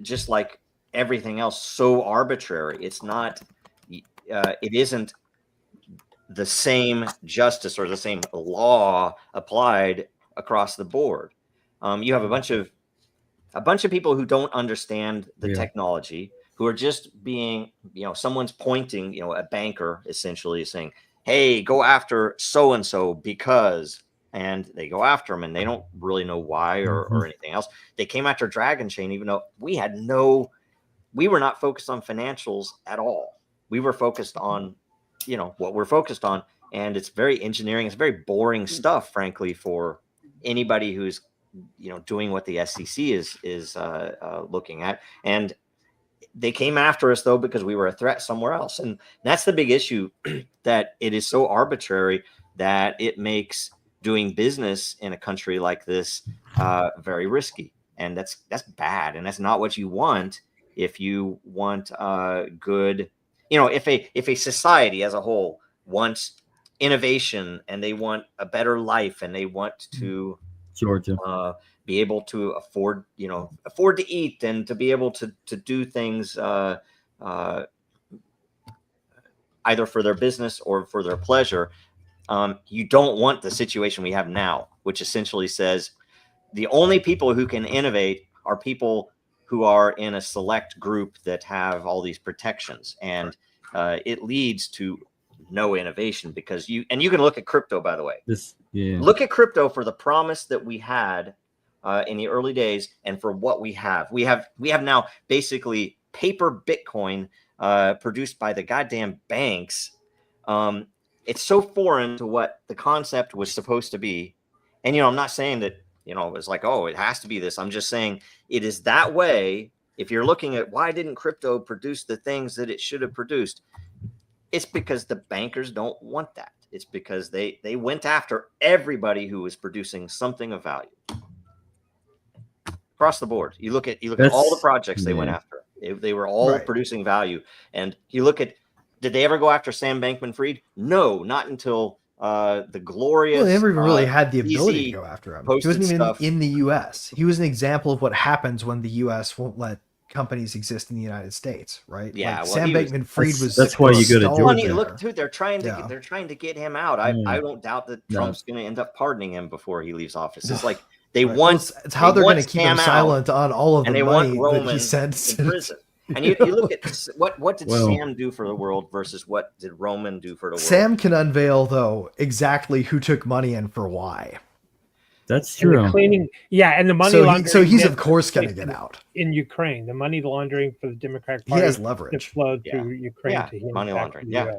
just like everything else, so arbitrary. It's not, it isn't the same justice or the same law applied across the board. You have a bunch of people who don't understand the technology, who are just being, someone's pointing, a banker essentially saying, hey, go after so-and-so because, and they go after them and they don't really know why or anything else. They came after Dragon Chain, even though we were not focused on financials at all. We were focused on, what we're focused on. And it's very engineering. It's very boring stuff, frankly, for anybody who's, doing what the SEC is looking at. And they came after us, though, because we were a threat somewhere else. And that's the big issue, that it is so arbitrary that it makes doing business in a country like this very risky. And that's bad. And that's not what you want if you want good, if a society as a whole wants innovation and they want a better life and they want to be able to afford to eat and to be able to do things either for their business or for their pleasure. You don't want the situation we have now, which essentially says the only people who can innovate are people who are in a select group that have all these protections. And it leads to no innovation, because you can look at crypto, by the way. Look at crypto for the promise that we had in the early days and for what we have. We have now basically paper Bitcoin produced by the goddamn banks. It's so foreign to what the concept was supposed to be. And, I'm not saying that, it was like, oh, it has to be this. I'm just saying it is that way. If you're looking at why didn't crypto produce the things that it should have produced, it's because the bankers don't want that. It's because they went after everybody who was producing something of value across the board. You look at all the projects they went after. They were all producing value. And you look at, did they ever go after Sam Bankman-Fried? No, not until the glorious. Well, they never even really had the ability to go after him. He wasn't even in the U.S. He was an example of what happens when the U.S. won't let companies exist in the United States, right? Yeah, like Sam Bankman-Fried was. That's why you go to Georgia. Look, dude, they're trying to get him out. I don't doubt that Trump's going to end up pardoning him before he leaves office. It's like they want. It's how they're going to keep him silent on all of the money that he sends in prison. And you look at what did Sam do for the world versus what did Roman do for the world? Sam can unveil, though, exactly who took money and for why. That's true. And the money laundering. So he's of course going to get out in Ukraine. The money laundering for the Democratic Party. He has leverage. That flowed to Ukraine to him. Money laundering. Yeah.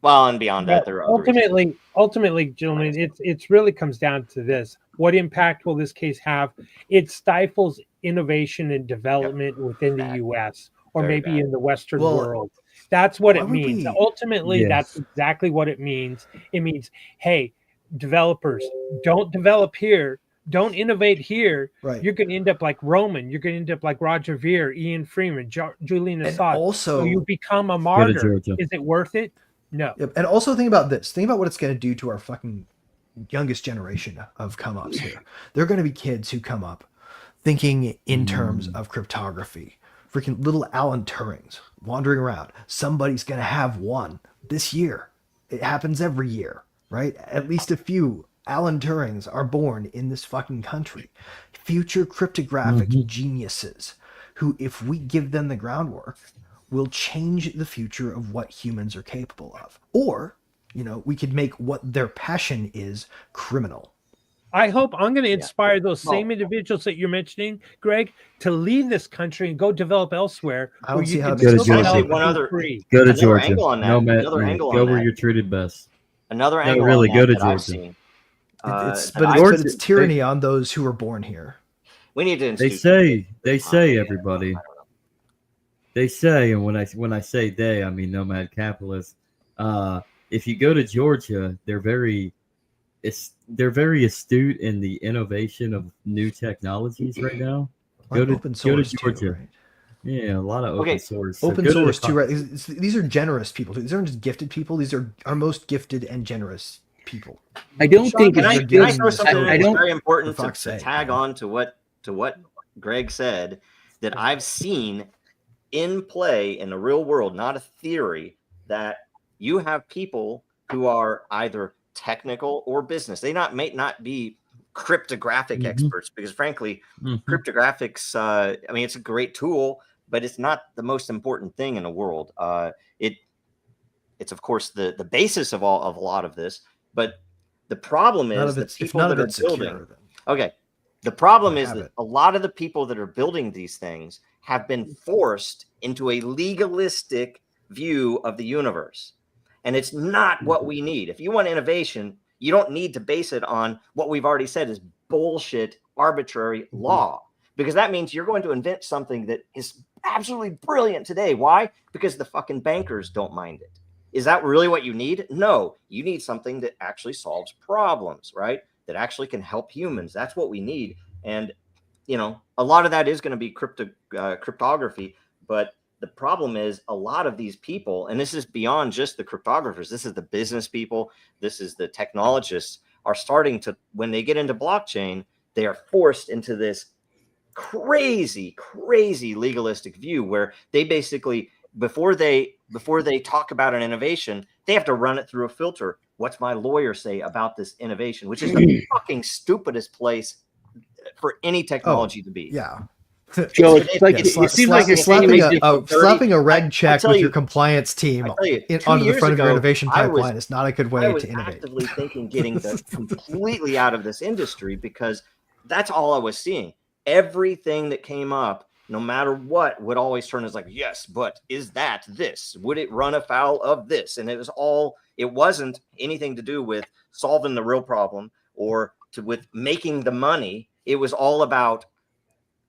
Well, and beyond that, there are ultimately, gentlemen, it's really comes down to this: what impact will this case have? It stifles innovation and development within the U.S. or maybe in the Western world. That's what it means. Ultimately, that's exactly what it means. It means, hey, developers, don't develop here, don't innovate here. Right. You're going to end up like Roman. You're going to end up like Roger Ver, Ian Freeman, Julian Assad. Also, so you become a martyr. Is it worth it? No. Yep. And also think about this. Think about what it's going to do to our fucking youngest generation of come-ups here. They're going to be kids who come up thinking in terms of cryptography. Freaking little Alan Turings wandering around. Somebody's going to have one this year. It happens every year, right? At least a few Alan Turings are born in this fucking country. Future cryptographic geniuses who, if we give them the groundwork, will change the future of what humans are capable of. Or, we could make what their passion is criminal. I hope I'm going to inspire those same individuals that you're mentioning, Greg, to leave this country and go develop elsewhere. I don't see how to go to Georgia. Go to Georgia. Angle on that. No, Matt, another angle go on where that. you're treated best. Another angle really on go that to that I've Georgia. seen. But it's tyranny on those who were born here. We need to. They say everybody. they say, and when I say they, I mean nomad capitalists. If you go to Georgia, they're very astute in the innovation of new technologies right now. Like Go open to source Georgia. too, right? Yeah, a lot of Okay, open source. So Open go to the source too, right? These are generous people. These aren't just gifted people. These are our most gifted and generous people. I don't think Can it's I giving throw this something to in I that's don't. very important for to fuck's sake, tag man. on to what Greg said, that I've seen in play in the real world, not a theory, that you have people who are either technical or business. They may not be cryptographic experts, because frankly, cryptographics, I mean, it's a great tool, but it's not the most important thing in the world. It's of course the basis of a lot of this, but the problem is the If people none that of are it's building. secure, then Okay. The problem why is have that it? a lot of the people that are building these things have been forced into a legalistic view of the universe. And it's not what we need. If you want innovation, you don't need to base it on what we've already said is bullshit, arbitrary law, because that means you're going to invent something that is absolutely brilliant today. Why? Because the fucking bankers don't mind it. Is that really what you need? No, you need something that actually solves problems, right? That actually can help humans. That's what we need. And, you know, a lot of that is going to be cryptography. But the problem is a lot of these people, and this is beyond just the cryptographers, this is the business people, this is the technologists, are starting to, when they get into blockchain, they are forced into this crazy legalistic view where they basically, before they talk about an innovation, they have to run it through a filter. What's my lawyer say about this innovation? Which is the fucking stupidest place for any technology to be. Yeah. Joe, it's like Yeah, it seems like you're saying slapping a red check tell with you- your compliance team I tell you, 2 onto the years front of your ago, innovation I was- pipeline is not a good I way was to innovate. actively thinking getting completely out of this industry, because that's all I was seeing. Everything that came up, no matter what, would always turn as like, yes, but is that this? Would it run afoul of this? And it wasn't anything to do with solving the real problem or with making the money. It was all about,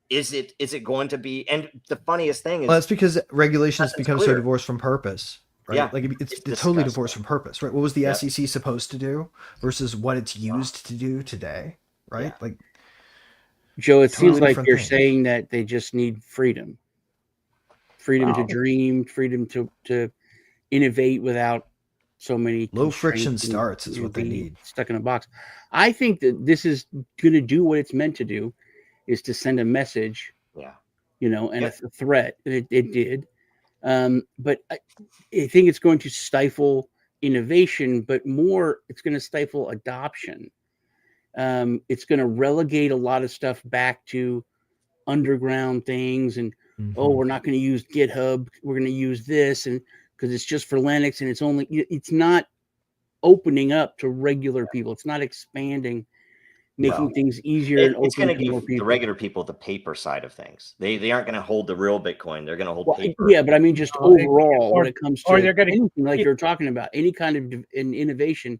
is it going to be? And the funniest thing is, Well, that's because regulations nothing's become so clear. divorced from purpose, right? Yeah, Like it's totally disgusting. divorced from purpose, right? What was the Yep. SEC supposed to do versus what it's used to do today, right? Yeah. Like, Joe, it totally seems like different you're things. saying that they just need freedom to Wow. dream, freedom to innovate without so many Low friction constraints and, starts is you know, what they being need. stuck in a box. I think that this is going to do what it's meant to do, is to send a message, Yeah. you know, and Yep. a threat. It did. But I think it's going to stifle innovation, but more, it's going to stifle adoption. It's going to relegate a lot of stuff back to underground things, and we're not going to use GitHub, we're going to use this, and because it's just for Linux, and it's not opening up to regular people. It's not expanding, making Well, things easier and it's going open to to more give the people. regular people the paper side of things. They aren't going to hold the real Bitcoin. They're going to hold Well, paper. yeah, but I mean, just overall, when it comes to or they're gonna anything like you're talking about, any kind of an innovation,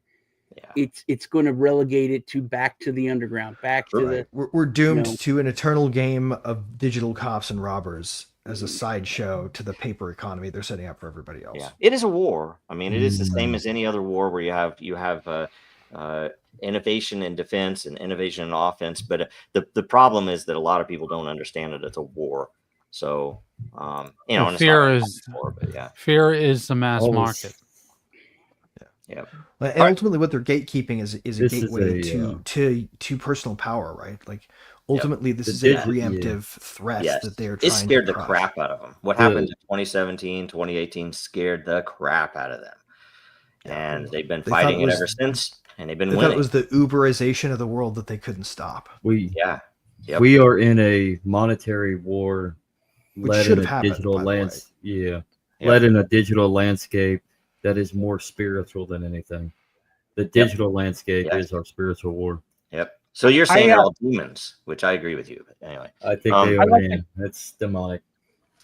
Yeah. it's going to relegate it back to the underground, back to the. We're doomed know. to an eternal game of digital cops and robbers as a sideshow to the paper economy they're setting up for everybody else. Yeah, it is a war. I mean, it is the same as any other war where you have innovation in defense and innovation in offense. But the problem is that a lot of people don't understand that it's a war. So you know, and fear it's not a war, but yeah, fear is the mass Always. market. yeah. And ultimately, what they're gatekeeping is a This is gateway to personal power, right? Like ultimately, this is a preemptive threat Yes. that they're trying It scared to the crush. crap out of them. What happened in 2017, 2018 scared the crap out of them. And they've been They thought fighting it it was- ever since, and they've been They thought winning. it was the Uberization of the world that they couldn't stop. Yeah. Yep. We are in a monetary war, Which led should in have a happened, digital by the way. led in a digital landscape that is more spiritual than anything. The digital landscape Yes. is our spiritual war. Yep. So you're saying I, they're all demons, which I agree with you. But anyway, I think Um, they I are like in. That's demonic.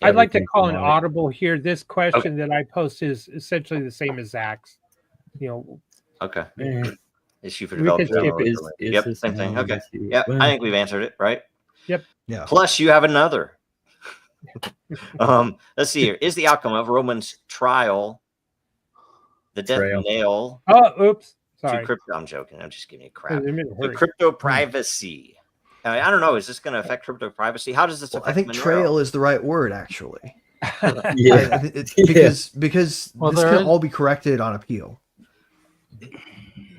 I'd like to Everything's call an demonic. audible here. This question that I posted is essentially the same as Zach's. You know, okay. Eh, Issue for We could developers. skip it. Yep. this Same thing. not Okay. issue? Yeah. Well, I think we've answered it, right? Yeah. Plus, you have another. Let's see here. Is the outcome of Roman's trial the death Trail. nail Oh, oops. to Sorry. crypto? I'm joking. I'm just giving you I crap. didn't mean to To hurt you. crypto privacy. I don't know. Is this going to affect crypto privacy? How does this Well, affect I think Monero? trail is the right word, actually. Yeah. Because Well, this there can is- all be corrected on appeal.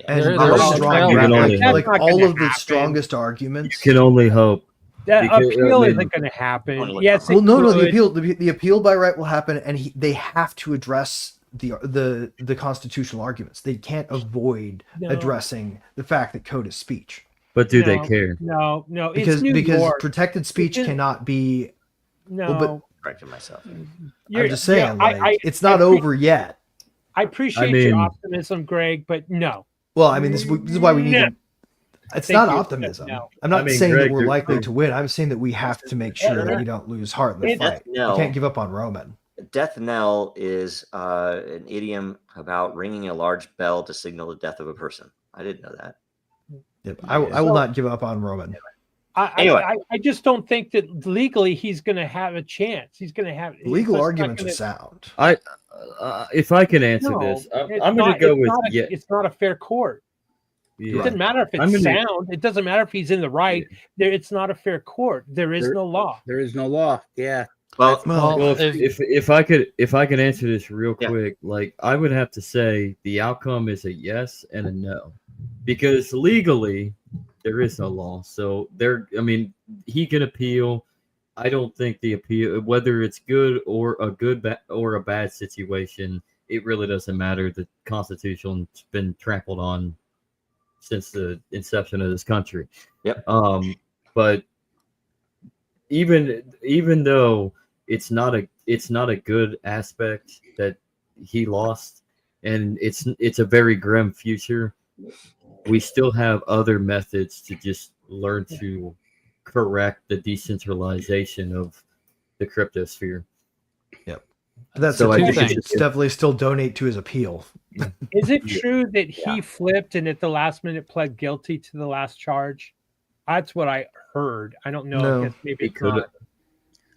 And There- all there the is a strong- trail. You can only That's like not all gonna of the happen. strongest You arguments. can only hope. That Because, I appeal mean- isn't going to happen. Only Yes, Well, it no, could. the appeal by right will happen, and they have to address the constitutional arguments. They can't avoid No. addressing the fact that code is speech, But do they No, care? No, it's because New York. protected speech It's- cannot be. No, but- Corrected myself. I'm just saying, I it's not over yet. I appreciate your mean- optimism, Greg, but no. Well, I mean, this is why we need. No. It's Thank not you. optimism. No. I'm not I mean, saying Greg, that we're you're- likely to win. I'm saying that we have to make sure that we don't lose heart in the It's- fight. No. We can't give up on Roman. Death knell is an idiom about ringing a large bell to signal the death of a person. I didn't know that. Yep. I will not give up on Roman. Anyway. I just don't think that legally he's going to have a chance. He's going to have Legal it's not arguments are gonna- sound. If I can answer No, this, it's I'm going not- to go it's with not a- yeah. It's not a fair court. It Yeah. doesn't matter if I'm it's gonna- sound. It doesn't matter if he's in the right. It's not a fair court. There is There- no law. There is no law. Yeah. Well, Well, Well, if I could answer this real Yeah. quick, like I would have to say the outcome is a yes and a no, because legally there is no law. So he can appeal. I don't think the appeal, whether it's good or a bad situation, it really doesn't matter. The Constitution's been trampled on since the inception of this country. Yep. But even though it's not a good aspect that he lost, and it's a very grim future, we still have other methods to just learn to correct the decentralization of the cryptosphere. That's So the I thing. think It's definitely still donate to his appeal. Is it Yeah. true that he flipped and at the last minute pled guilty to the last charge? That's what I heard. I don't know. No. I guess maybe He it's could've. not.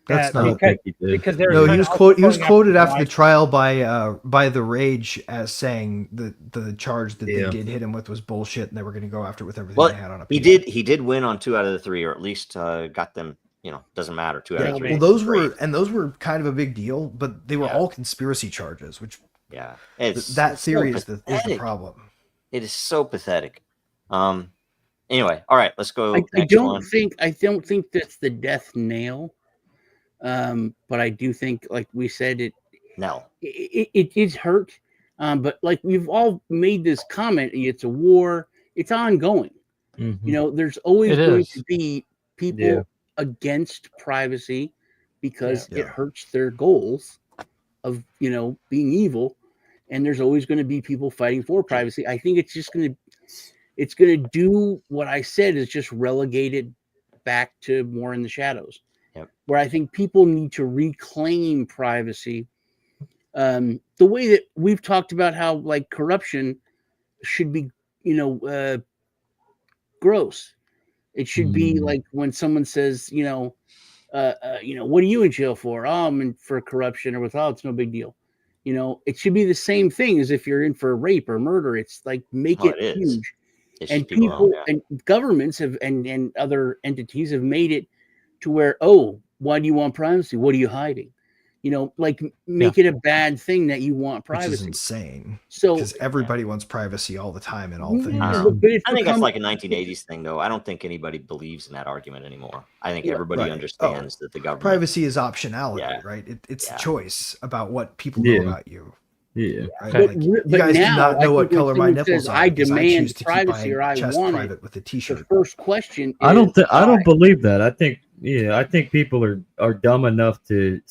That's I not. don't think he did. Because they're No, he kinda was also he was going quoted after after the the trial by the Rage as saying the charge that Yeah. they did hit him with was bullshit, and they were going to go after it with everything Well, they had on appeal. he did win on 2 out of the 3, or at least got them. Doesn't matter. 2 out Yeah, of 3. well, those Great. were kind of a big deal, but they were Yeah. all conspiracy charges, which Yeah, it's that it's so theory is the pathetic. problem. It is so pathetic. Anyway, all right, let's go. I next don't one. think that's the death nail. But I do think, like we said, No. it is hurt. But like we've all made this comment, it's a war. It's ongoing. Mhm. There's always It going is. to be people Yeah. against privacy because Yeah. it hurts their goals of being evil, and there's always going to be people fighting for privacy. I think it's just going to do what I said, is just relegate it back to more in the shadows. Yep. Where I think people need to reclaim privacy, the way that we've talked about how like corruption should be gross. It should be like when someone says, what are you in jail for? Oh, I'm in for corruption, or with, oh, it's no big deal. It should be the same thing as if you're in for rape or murder. It's like make Well, it it is. huge. It's And just people people know, yeah. and governments have and other entities have made it to where, oh, why do you want privacy? What are you hiding? Like make it a bad thing that you want Which is privacy. insane So because everybody wants privacy all the time in all Yeah, things. but it's I think that's become- like a 1980s thing, though. I don't think anybody believes in that argument anymore. I think Yeah, everybody right. understands that the government. Privacy is optionality, Yeah. right? It's Yeah. a choice about what people Yeah. know about you. Yeah. Right? But- Like, but you guys now, do not know I what think when color my someone nipples says, are. I because demand choose to privacy, keep or my I chest want it, private with a the T-shirt. first question is, I don't why? believe that. I think people are dumb enough to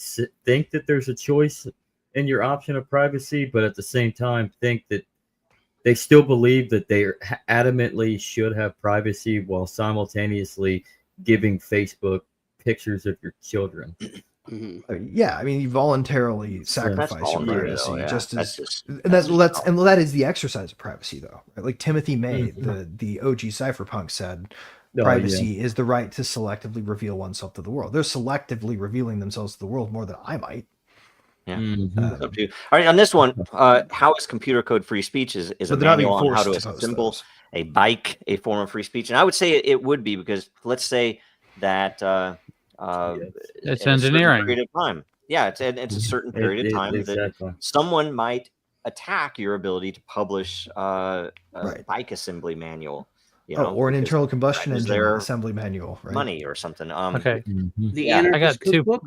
think that there's a choice in your option of privacy, but at the same time think that they still believe that they adamantly should have privacy while simultaneously giving Facebook pictures of your children. Mhm. Yeah, I mean, you voluntarily That's sacrifice your voluntary, privacy, though, yeah. just That's as just- and that's that's just and that is the exercise of privacy, though. Right? Like Timothy May, Mm-hmm. the OG cypherpunk said, privacy is the right to selectively reveal oneself to the world. They're selectively revealing themselves to the world more than I might. Yeah. Mhm. It's up to you. All right, on this one, how is computer code free speech? Is a But they're not being manual on how forced to to post assemble those. a bike a form of free speech? And I would say it would be, because let's say that It's in a certain engineering. period of time, it's a certain period of time that Exactly. someone might attack your ability to publish a Right. bike assembly manual. Or an because internal combustion that is engine their assembly manual, right? money or something. Okay. Mhm. The Yeah, anarchist I got two. cookbook.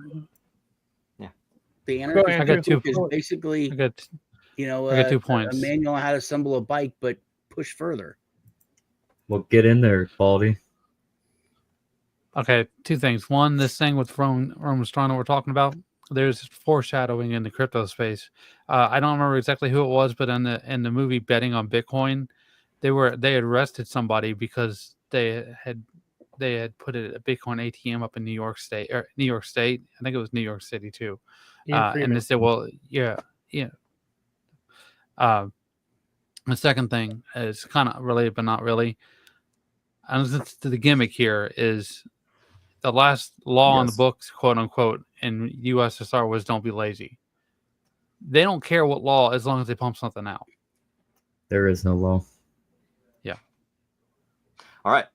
Yeah. The Go anarchist ahead, I got two. cookbook is basically, I got you know, I got 2 a points. manual on how to assemble a bike, but push further. Well, get in there, Baldy. Okay, 2 things. One, this thing with Roman Strano we're talking about, there's foreshadowing in the crypto space. I don't remember exactly who it was, but in the movie Betting on Bitcoin, they had arrested somebody because they had put a Bitcoin ATM up in New York State. I think it was New York City too. Ian And Freeman. they said, well, yeah. The second thing is kind of related, but not really. And the gimmick here is the last law on the Yes. books, quote unquote, in USSR was don't be lazy. They don't care what law as long as they pump something out. There is no law. All right.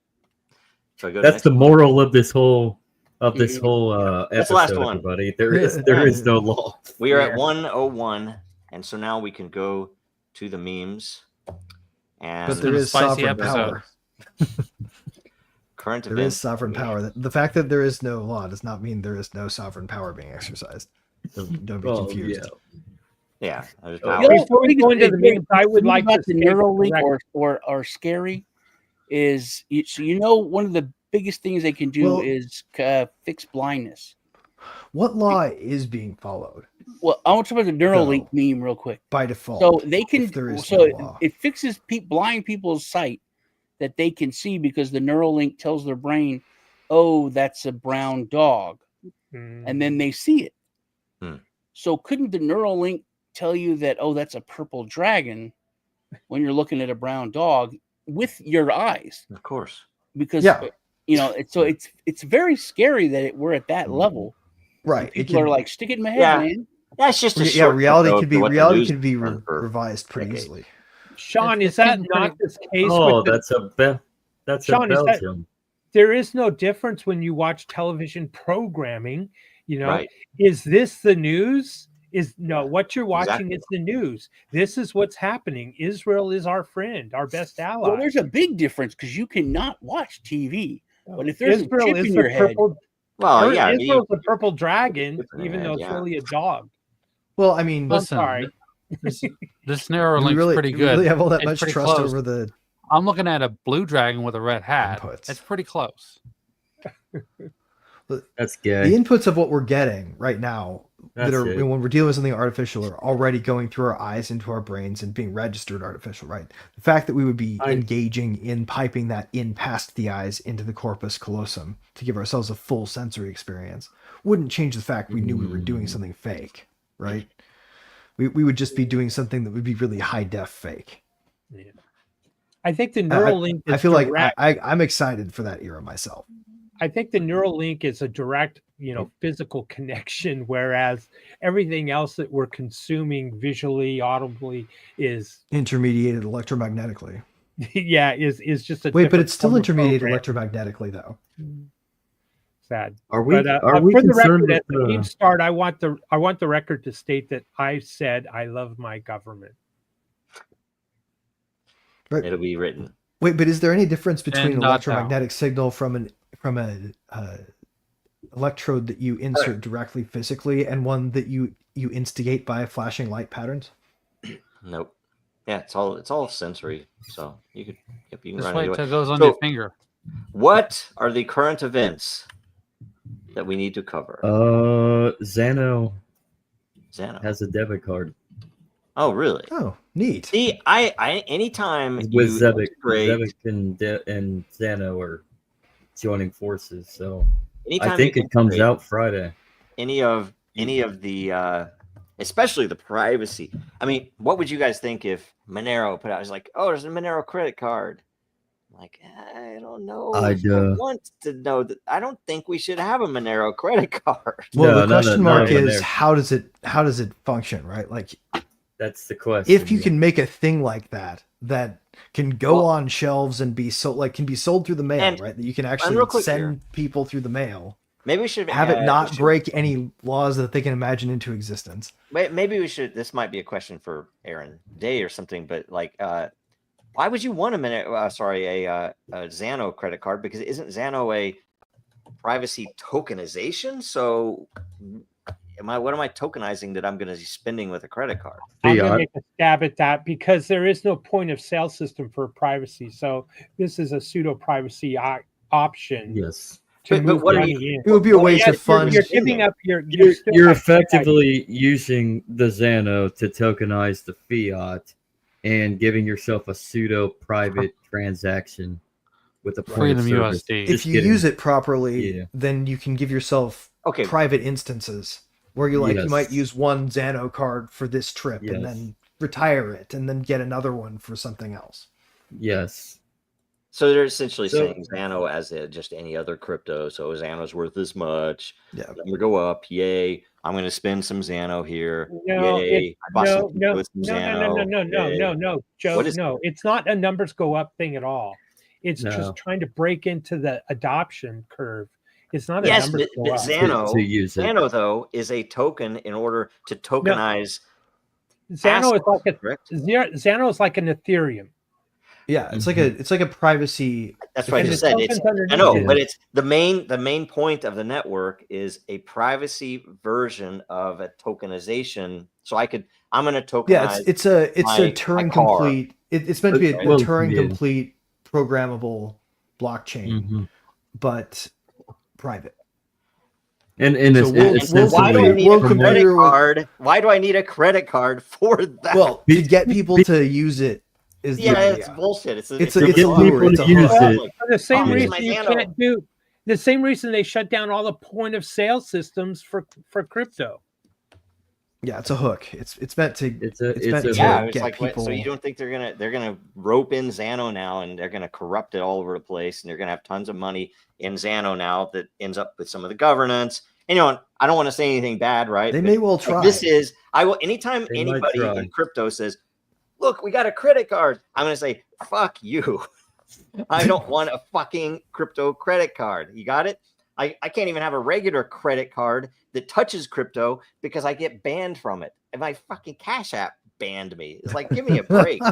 So I go to That's next the one. moral of this whole That's episode, the last one. everybody. There is no law. We are at 101, and so now we can go to the memes. And But there been a is spicy sovereign episode. power. current There events. is sovereign power. The fact that there is no law does not mean there is no sovereign power being exercised. Don't be Well, confused. Yeah. There's Oh, power. You know, Before we go into the memes, I would like to about the state for the Neuralink record- or scary is so one of the biggest things they can do Well- is fix blindness. What law is being followed Well, I want to talk about the Neuralink meme real quick. by default? So they can, if there is so no law. it fixes blind people's sight that they can see because the Neuralink tells their brain, "Oh, that's a brown dog," and then they see it. So couldn't the Neuralink tell you that, "Oh, that's a purple dragon," when you're looking at a brown dog with your eyes? Of course. Because Yeah. it's very scary that we're at that level. Right. And people are like, "Stick it in my head, Yeah. man." That's just a yeah, shortcut, reality though, could to be what the reality news could be has done for revised pretty decades. easily. Sean, It's is that getting not pretty- this case Oh, with the, that's Sean, a is that- Belgium. there is no difference when you watch television programming, Right. Is this the news? What you're watching Exactly. is the news. This is what's happening. Israel is our friend, our best ally. Well, there's a big difference because you cannot watch TV. But if there's Israel a chip is in the your head, Well, yeah. Israel's a purple dragon, chip in the even head, though it's yeah. really a dog. Well, I mean, I'm Listen, sorry. This do Neuralink's we really, pretty do we good. really have all that It's much pretty trust close. over the I'm looking at a blue dragon with a red hat. Inputs. It's pretty close. That's the gay. inputs of what we're getting right now That's that are it. when we're dealing with something artificial are already going through our eyes into our brains and being registered artificial, right? The fact that we would be engaging in piping that in past the eyes into the corpus callosum to give ourselves a full sensory experience wouldn't change the fact we knew we were doing something fake, right? We would just be doing something that would be really high def fake. I think the Neuralink is I feel like direct. I'm excited for that era myself. I think the Neuralink is a direct, physical connection, whereas everything else that we're consuming visually, audibly is Intermediated electromagnetically. is just a Wait, but different it's still form of intermediated program. electromagnetically though. Sad. Are we? But, Are we for the concerned record, at with the start, I want the record to state that I said I love my government. It'll be written. Wait, but is there any difference between And an not electromagnetic signal from an electrode that you insert directly physically and one that you instigate by flashing light patterns? Nope. Yeah, it's all sensory. So you can Just run wait into till it. it goes on So- your finger. What are the current events that we need to cover? Xano Xano. has a debit card Oh, really? Oh, neat. See, I anytime with you Zebek. integrate, Zebek and Xano are joining forces, so anytime I think you it comes integrate out Friday. any of the especially the privacy. I mean, what would you guys think if Monero put out? It's like, oh, there's a Monero credit card. like, I don't know. I'd, if I want to know that. I don't think we should have a Monero credit card. Well, No, the no, question no, mark no, is there. how does it function, right? Like That's the question. if you yeah. can make a thing like that can go Well- on shelves and be sold, like can be sold through the mail, And- right? That you can real actually quick send here. people through the mail. Maybe we should Have it we not should- break any laws that they can imagine into existence. Maybe we should. This might be a question for Aaron Day or something. But like, why would you want a Xano credit card? Because isn't Xano a privacy tokenization? So, what am I tokenizing that I'm going to be spending with a credit card? I'm going Fiat. to make a stab at that because there is no point of sale system for privacy. So this is a pseudo privacy option Yes. to But move what are money you- in. It would be a Well, way yeah, to you're- fund. You're giving up your. You're, still you're have- effectively using the Xano to tokenize the fiat and giving yourself a pseudo private transaction with a point Freedom of service. USD. If Just you kidding. use it properly, Yeah. then you can give yourself Okay. private instances where you Yes. might use one Xano card for this trip Yes. and then retire it and then get another one for something else. Yes. So they're essentially So- saying Xano as just any other crypto. So Xano's worth this much. Yeah. I'm gonna go up. Yay! I'm gonna spend some Xano here. No, Yay! I bought some no, with some no, Xano. Yay. Joe. What is- No, it's not a numbers go up thing at all. It's No. just trying to break into the adoption curve. It's not a Yes, numbers but go up. Xano, To use it. Xano though is a token in order to tokenize. Xano is like a Correct. Xano is like an Ethereum. Yeah, it's like a privacy. That's what I And just the said. It's tokens underneath I know, it. but it's the main point of the network is a privacy version of a tokenization. So I'm going to tokenize. Yeah, it's a my Turing car. complete. It's meant to be a Well, Turing yeah. complete programmable blockchain, Mhm. but private. And So it's, we'll- it's we'll Why do I compute- need we'll a credit compute with- card? Why do I need a credit card for that? Well, Be- to get people to use it is the yeah, idea. it's bullshit. It's It's a a- to it's get a lure, people it's to a use hook. it. For the same Oh, reason my you Xano. can't do the same reason they shut down all the point of sale systems for crypto. Yeah, it's a hook. It's meant to. It's It's a meant to yeah, get it's like what, so people- you don't think they're gonna rope in Xano now and they're gonna corrupt it all over the place and they're gonna have tons of money in Xano now that ends up with some of the governance. And I don't want to say anything bad, right? They But, may well like, try. this is I will anytime They might anybody try. in crypto says, "Look, we got a credit card," I'm gonna say, "Fuck you." I don't want a fucking crypto credit card. You got it? I can't even have a regular credit card that touches crypto because I get banned from it. And my fucking Cash App banned me. It's like, give me a break.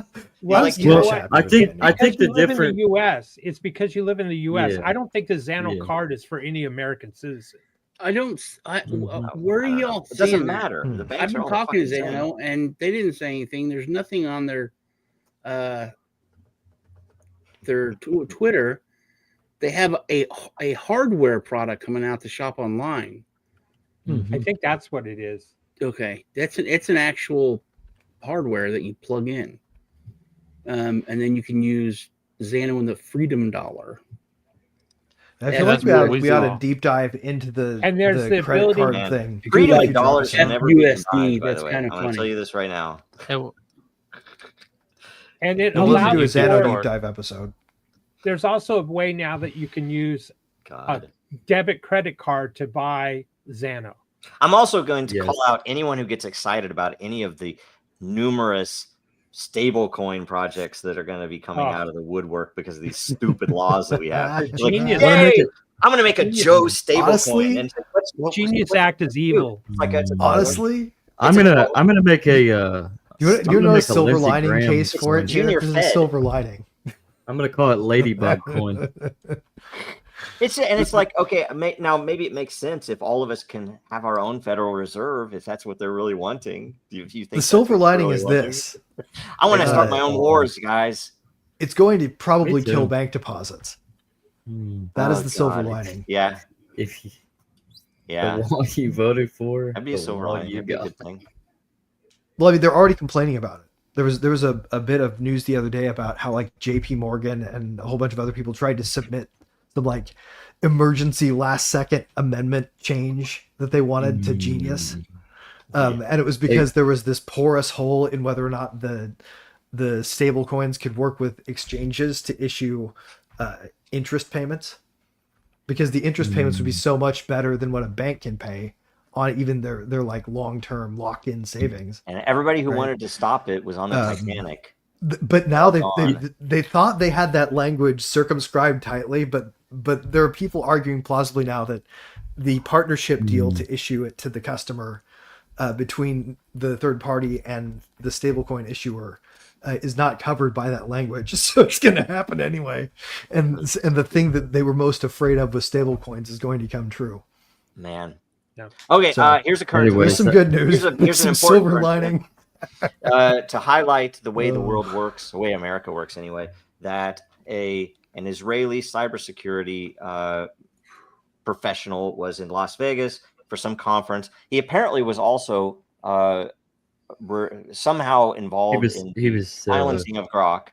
Well, like, you know Well, what? I think Because the you live in different the U.S. It's because you live in the U.S. Yeah. I don't think the Xano Yeah. card is for any American citizen. I don't. Mhm. Where are I don't know. y'all? It doesn't seeing that? matter. Hmm. The banks I've are been all talking to fucking Xano, and they didn't say anything. There's nothing on their Twitter. They have a hardware product coming out to shop online. I think that's what it is. Okay, it's an actual hardware that you plug in, and then you can use Xano and the Freedom Dollar. I Yeah, feel like that's we what ought, we we ought to saw. deep dive into the And there's the credit ability- card Man, thing. Freedom like dollars Future will episode. never be FUSD, combined, by that's the way. kinda I'm going to funny. tell you this right now. And it We'll have to do a allows Xano for, deep dive episode. there's also a way now that you can use God. debit credit card to buy Xano. I'm also going to Yes. call out anyone who gets excited about any of the numerous stable coin projects that are going to be coming Oh. out of the woodwork because of these stupid laws that we have. It's like, Genius. yay, I'm going to make a Genius. Joe stable Honestly, coin. And it's like, what's Genius Act is evil. It's like it's a Honestly, I'm gonna make a you I'm want gonna know a make silver Lindsey lining Graham case for it? coin. Junior There's a Fed. silver lining. I'm gonna call it Ladybug coin. It's like, okay, now maybe it makes sense if all of us can have our own Federal Reserve, if that's what they're really wanting. Do you think The that's silver what they're lining really is wanting? this: I want to start my own wars, guys. it's going to probably Me too. kill bank deposits. That is Oh, the silver God. lining. Yeah, If you, yeah. the law you voted for, That'd be a the silver law lining. you That'd be a got. good thing. Well, I mean, they're already complaining about it. There was a bit of news the other day about how like JP Morgan and a whole bunch of other people tried to submit some like emergency last second amendment change that they wanted to Genius. And it was because there was this porous hole in whether or not the stable coins could work with exchanges to issue interest payments, because the interest payments would be so much better than what a bank can pay on even their like long-term locked-in savings. And everybody who Right. wanted to stop it was on the Titanic. But now Gone. they thought they had that language circumscribed tightly, but there are people arguing plausibly now that the partnership deal to issue it to the customer between the third party and the stablecoin issuer is not covered by that language, so it's going to happen anyway. And the thing that they were most afraid of with stablecoins is going to come true. Man. Yeah. Okay, So, here's a current. There's some good news. Here's There's an some important silver current lining. to highlight the way the world works, the way America works anyway, that an Israeli cybersecurity professional was in Las Vegas for some conference. He apparently was also somehow involved in silencing of Grok.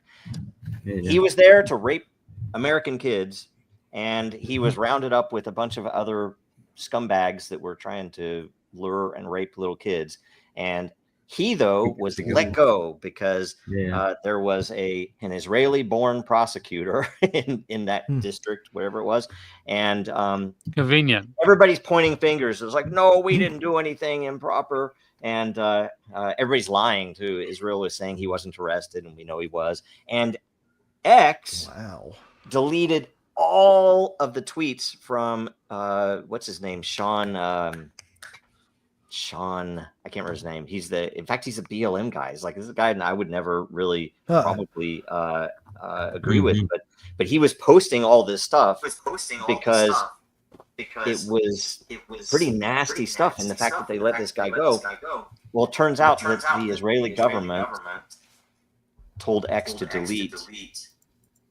Yeah. He was there to rape American kids, and he was rounded up with a bunch of other scumbags that were trying to lure and rape little kids. And he, though, was let go because there was an Israeli-born prosecutor in that district, whatever it was. And Convenient. everybody's pointing fingers. It was like, no, we didn't do anything improper. And everybody's lying, too. Israel was saying he wasn't arrested, and we know he was. And X deleted all of the tweets from, what's his name? Sean, I can't remember his name. In fact, he's a BLM guy. He's like, this is a guy I would never really probably agree with, but he was posting all this stuff because it was pretty nasty stuff. And the fact that they let this guy go, well, it turns out that the Israeli government told X to delete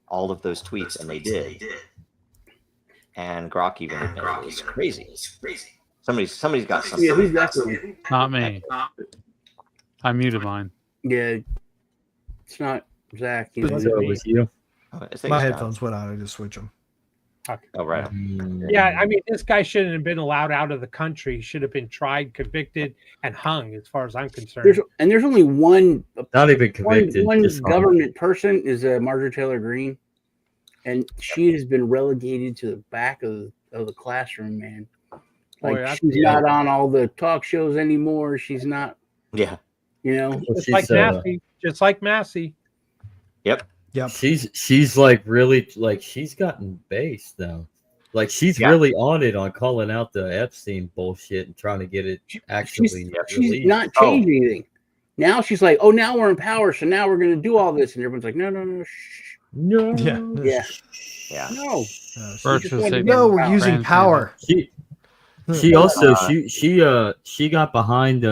all of those tweets, and they did. And Grok even admitted it was crazy. Somebody's got something. Yeah, who's that from? Not me. I muted mine. Yeah, it's not Zach. You know. So it was you. My headphones went out. I just switched them. Oh, right. Yeah, I mean, this guy shouldn't have been allowed out of the country. He should have been tried, convicted, and hung, as far as I'm concerned. There's only one. Not even convicted. One just government person is Marjorie Taylor Greene, and she has been relegated to the back of the classroom, man. Like, she's not on all the talk shows anymore. She's not. Yeah. You know, just like Massey. Just like Massey. Yep. Yep. She's like really like she's gotten based though. Like she's really on it on calling out the Epstein bullshit and trying to get it actually she's not changing anything. Now she's like, oh, now we're in power, so now we're going to do all this, and everyone's like, no, shh. No. Yeah. No. No, we're using power. She also she got behind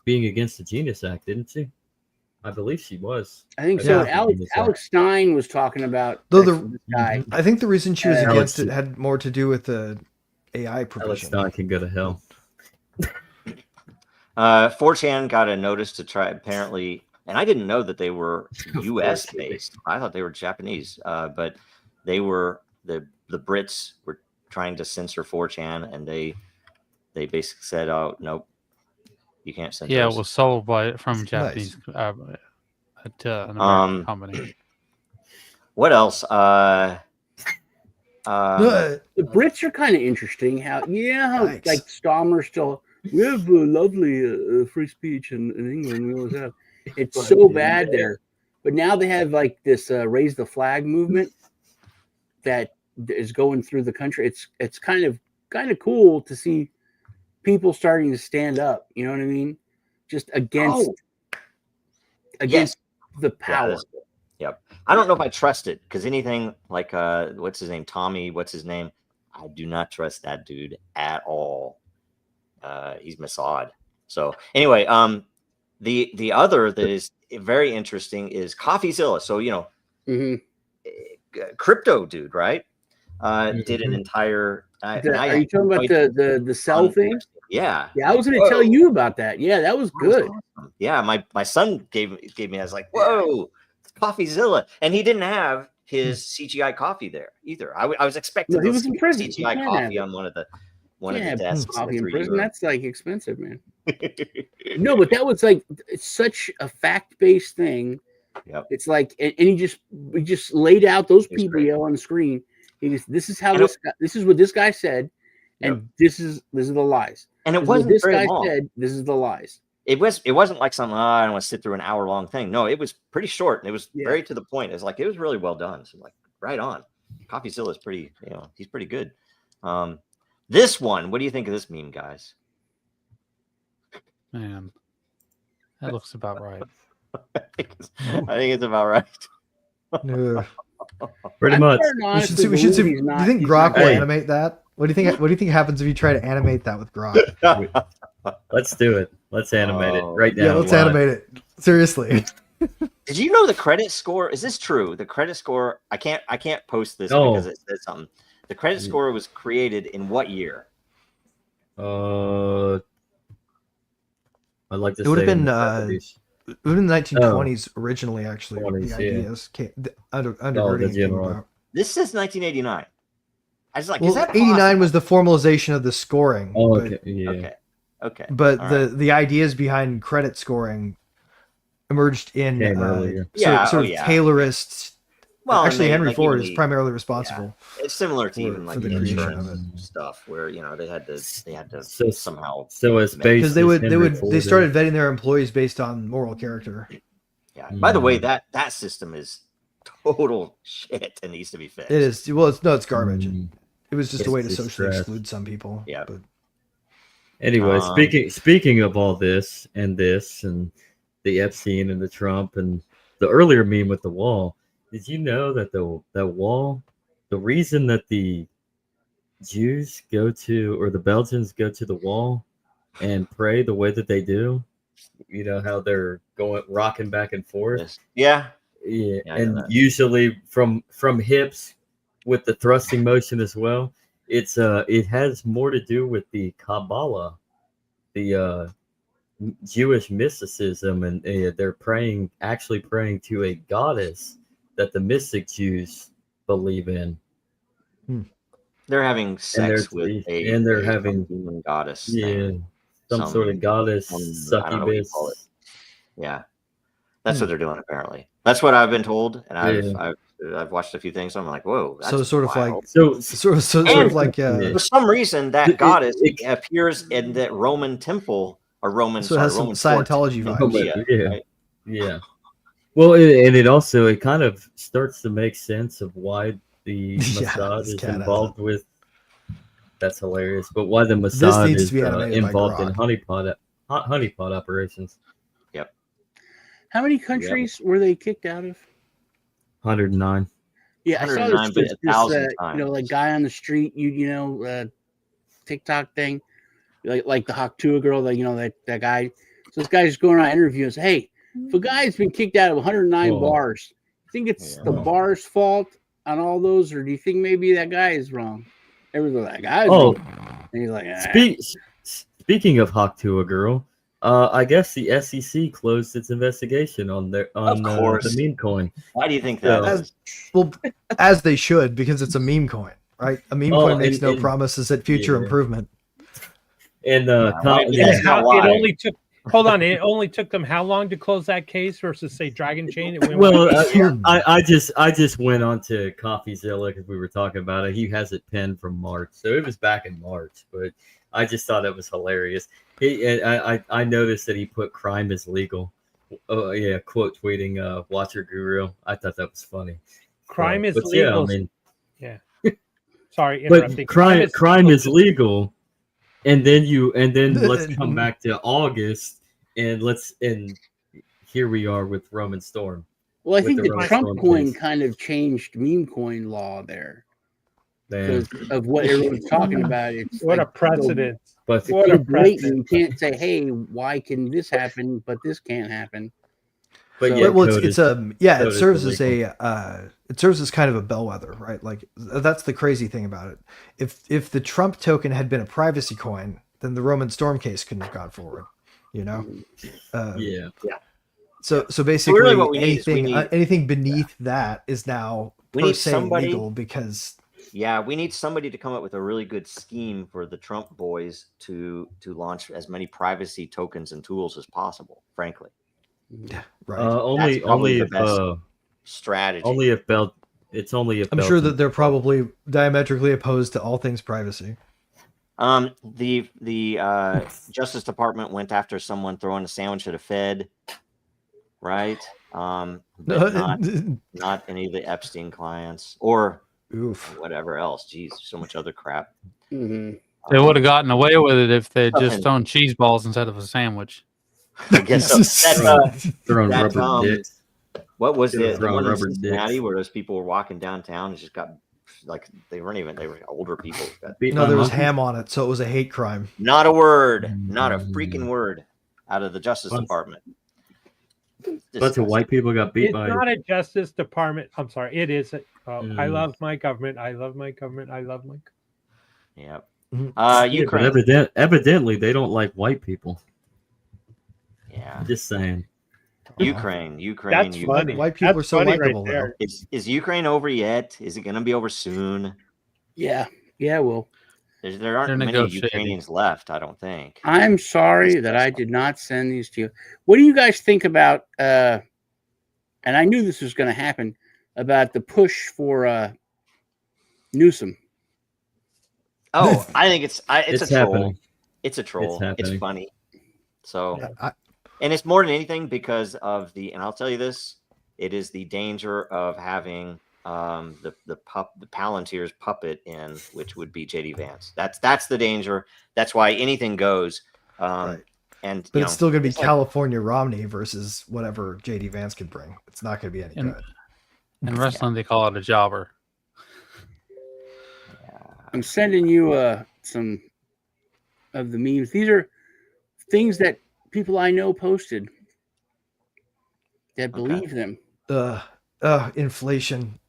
being against the Genius Act, didn't she? I believe she was. I think so. Alex Stein was talking about Though guy. I think the reason she was against it had more to do with the AI provision. Alex Stein can go to hell. 4chan got a notice to try, apparently, and I didn't know that they were U.S. based. I thought they were Japanese, but they were the Brits were trying to censor 4chan, and they basically said, "Oh, nope, you can't censor." Yeah, us. it was sold from Japanese to an American company. What else? The Brits are kind of interesting. How like Stammer still. We have lovely free speech in England. We always have. It's so bad there, but now they have like this raise the flag movement that is going through the country. It's kind of cool to see people starting to stand up. You know what I mean? Just against the power. Yeah, yep. I don't know if I trust it because anything like what's his name, Tommy? What's his name? I do not trust that dude at all. He's Mossad. So anyway, the other that is very interesting is CoffeeZilla. So crypto dude, right? Did an entire. Are you talking about the cell thing? Yeah. Yeah, I was going to tell you about that. Yeah, that was good. Awesome. Yeah, my son gave me. I was like, whoa, CoffeeZilla, and he didn't have his CGI coffee there either. I was expecting he was in prison. CGI coffee on one of the desks. Coffee in prison. That's like expensive, man. No, but that was like it's such a fact-based thing Yep. It's like, and he just laid out those was people great. on the screen. He just, this is how And this is what this guy said, and Yep. this is the lies. And it This is what wasn't this very guy long. said. This is the lies. It wasn't like something, I don't want to sit through an hour-long thing. No, it was pretty short, and it was Yeah. very to the point. It was really well done. So like, right on. CoffeeZilla is pretty, he's pretty good. This one, what do you think of this meme, guys? Man, that looks about right. I think it's about right. Yeah. Pretty I'm much. starting to We should see. honestly We should see. believe Do he's you think he's Grok will Hey. animate that? What do you think? What do you think happens if you try to animate that with Grok? Let's do it. Let's animate it right now. Yeah, let's live. animate it. Seriously. Did you know the credit score? Is this true? The credit score. I can't post this No. because it says something. The credit score was created in what year? I'd like to It would say have been in the 70s. it would have been the 1920s originally. Actually, 20s, the yeah. ideas came, the undergirding came general. about. This says 1989. I was like, Well, is that 89 possible? was the formalization of the scoring. Oh, but- okay. Yeah. Okay. But All the ideas behind credit scoring emerged in Came earlier. Yeah, sort oh, of yeah. Taylorist. Well, and actually, they, Henry like, Ford even is the- primarily responsible. It's similar to for- even for like the the creation insurance of stuff, where they had to So- somehow. So it's make- based because they as would Henry Ford they is. started vetting their employees based on moral character. Yeah. By the way, Mm. that system is total shit and needs to be fixed. It is it's garbage. Mm. It was just It's a way to just socially trash. exclude some people. Yeah. But Anyway, Um, speaking of all this and the Epstein and the Trump and the earlier meme with the wall, did you know that that wall, the reason that the Jews go to or the Belgians go to the wall and pray the way that they do, you know how they're going rocking back and forth, Yes. Yeah. yeah, Yeah, I know and that. usually from hips with the thrusting motion as well. It has more to do with the Kabbalah, the Jewish mysticism, and they're actually praying to a goddess that the mystic Jews believe in. They're having sex and they're having demon goddess. yeah thing. some sort of goddess I don't know what you call it. succubus. Yeah. That's what they're doing apparently. That's what I've been told, and Yeah. I've watched a few things. So I'm like, whoa. That's so sort of wild. like So sort And- of like For some reason, that It- goddess it- appears in that Roman temple or Roman. so it has some Roman fort Scientology in vibes. India, Yeah. right? Yeah. Well, it also it kind of starts to make sense of why the Yeah, Mossad this is cat has involved with. That's hilarious. But why the Mossad needs is to be animated by involved in Grok. honeypot operations. How many countries were they kicked out of? 109. Yeah, I saw 109, but 1,000 times. like guy on the street, TikTok thing, like the Haktua girl, that guy. So this guy's going around interviewing. Say, hey, if a guy's been kicked out of 109 Oh. bars, you think it's the Yeah. bar's fault on all those, or do you think maybe that guy is wrong? Everyone's like, that guy's Oh, wrong. And he's like, speaking of Hawk to a girl, I guess the SEC closed its investigation on the course. meme coin. Why do you think that So- is? Well, as they should, because it's a meme coin, right? A meme Oh, coin makes no and- promises at future yeah. improvement. And why- yeah, That's not It why. only took. Hold on, it only took them how long to close that case versus say Dragon Chain? It went well, Yeah. I just went on to CoffeeZilla because we were talking about it. He has it pinned from March, so it was back in March. But I just thought it was hilarious. I noticed that he put "crime is legal." Oh yeah, quote tweeting Watcher Guru. I thought that was funny. crime is But legal. Yeah, I mean, Sorry, but interrupting. crime is legal, and then let's come back to August and here we are with Roman Storm. well, I with think the the Roman Trump Storm coin case. kind of changed meme coin law there Man, because of what everyone's talking about. It's What a like, precedent. but It's What so a blatant. You precedent. can't say, "Hey, why can this happen, but this can't happen?" but yeah, well, code it's is- yeah, code it is serves as illegal. it serves as kind of a bellwether, right? Like that's the crazy thing about it. If the Trump token had been a privacy coin, then the Roman Storm case couldn't have gone forward. You know. yeah. So basically, really what we need is we anything need- anything beneath that is now We per need se somebody- legal because Yeah, we need somebody to come up with a really good scheme for the Trump boys to launch as many privacy tokens and tools as possible. Frankly, Right. That's probably only the if best strategy. only if Bel. It's only if I'm sure Belgium- that they're probably diametrically opposed to all things privacy. The Justice Department went after someone throwing a sandwich at a Fed, right? But not any of the Epstein clients or Oof. whatever else. Jeez, so much other crap. Mm-hmm. They would have gotten away with it if they had just Something- thrown cheese balls instead of a sandwich. I guess so. That's, throwing that, rubber dicks. what was They were it? The throwing one in rubber Cincinnati dicks. where those people were walking downtown and just got like they were older people. Beat No, my there was monkey. ham on it, so it was a hate crime. Not a word, not a freaking word out of the Justice Bunch- Department. Bunch Disgusting. of white people got beat It's by. not a Justice Department. I'm sorry. It is. I Mm. love my government. I love my government. I love my. Yep. Mhm. Yeah, Ukraine. but evidently they don't like white people. Yeah. Just saying. Ukraine. That's Ukraine. funny. White people That's are so funny right likable, though. there. Is Ukraine over yet? Is it going to be over soon? Yeah. Well, There aren't They're many negotiating. Ukrainians left, I don't think. I'm sorry that I did not send these to you. What do you guys think about? And I knew this was going to happen about the push for Newsom. Oh, I think it's a It's troll. happening. It's a troll. It's happening. funny. So, I- and it's more than anything because of and I'll tell you this, it is the danger of having the Palantir's puppet in, which would be JD Vance. That's the danger. That's why anything goes. Right. And But it's still going to be it's like- California Romney versus whatever JD Vance can bring. It's not going to be any And- good. In wrestling, they call it a jobber. I'm sending you some of the memes. These are things that people I know posted that believe them. Inflation.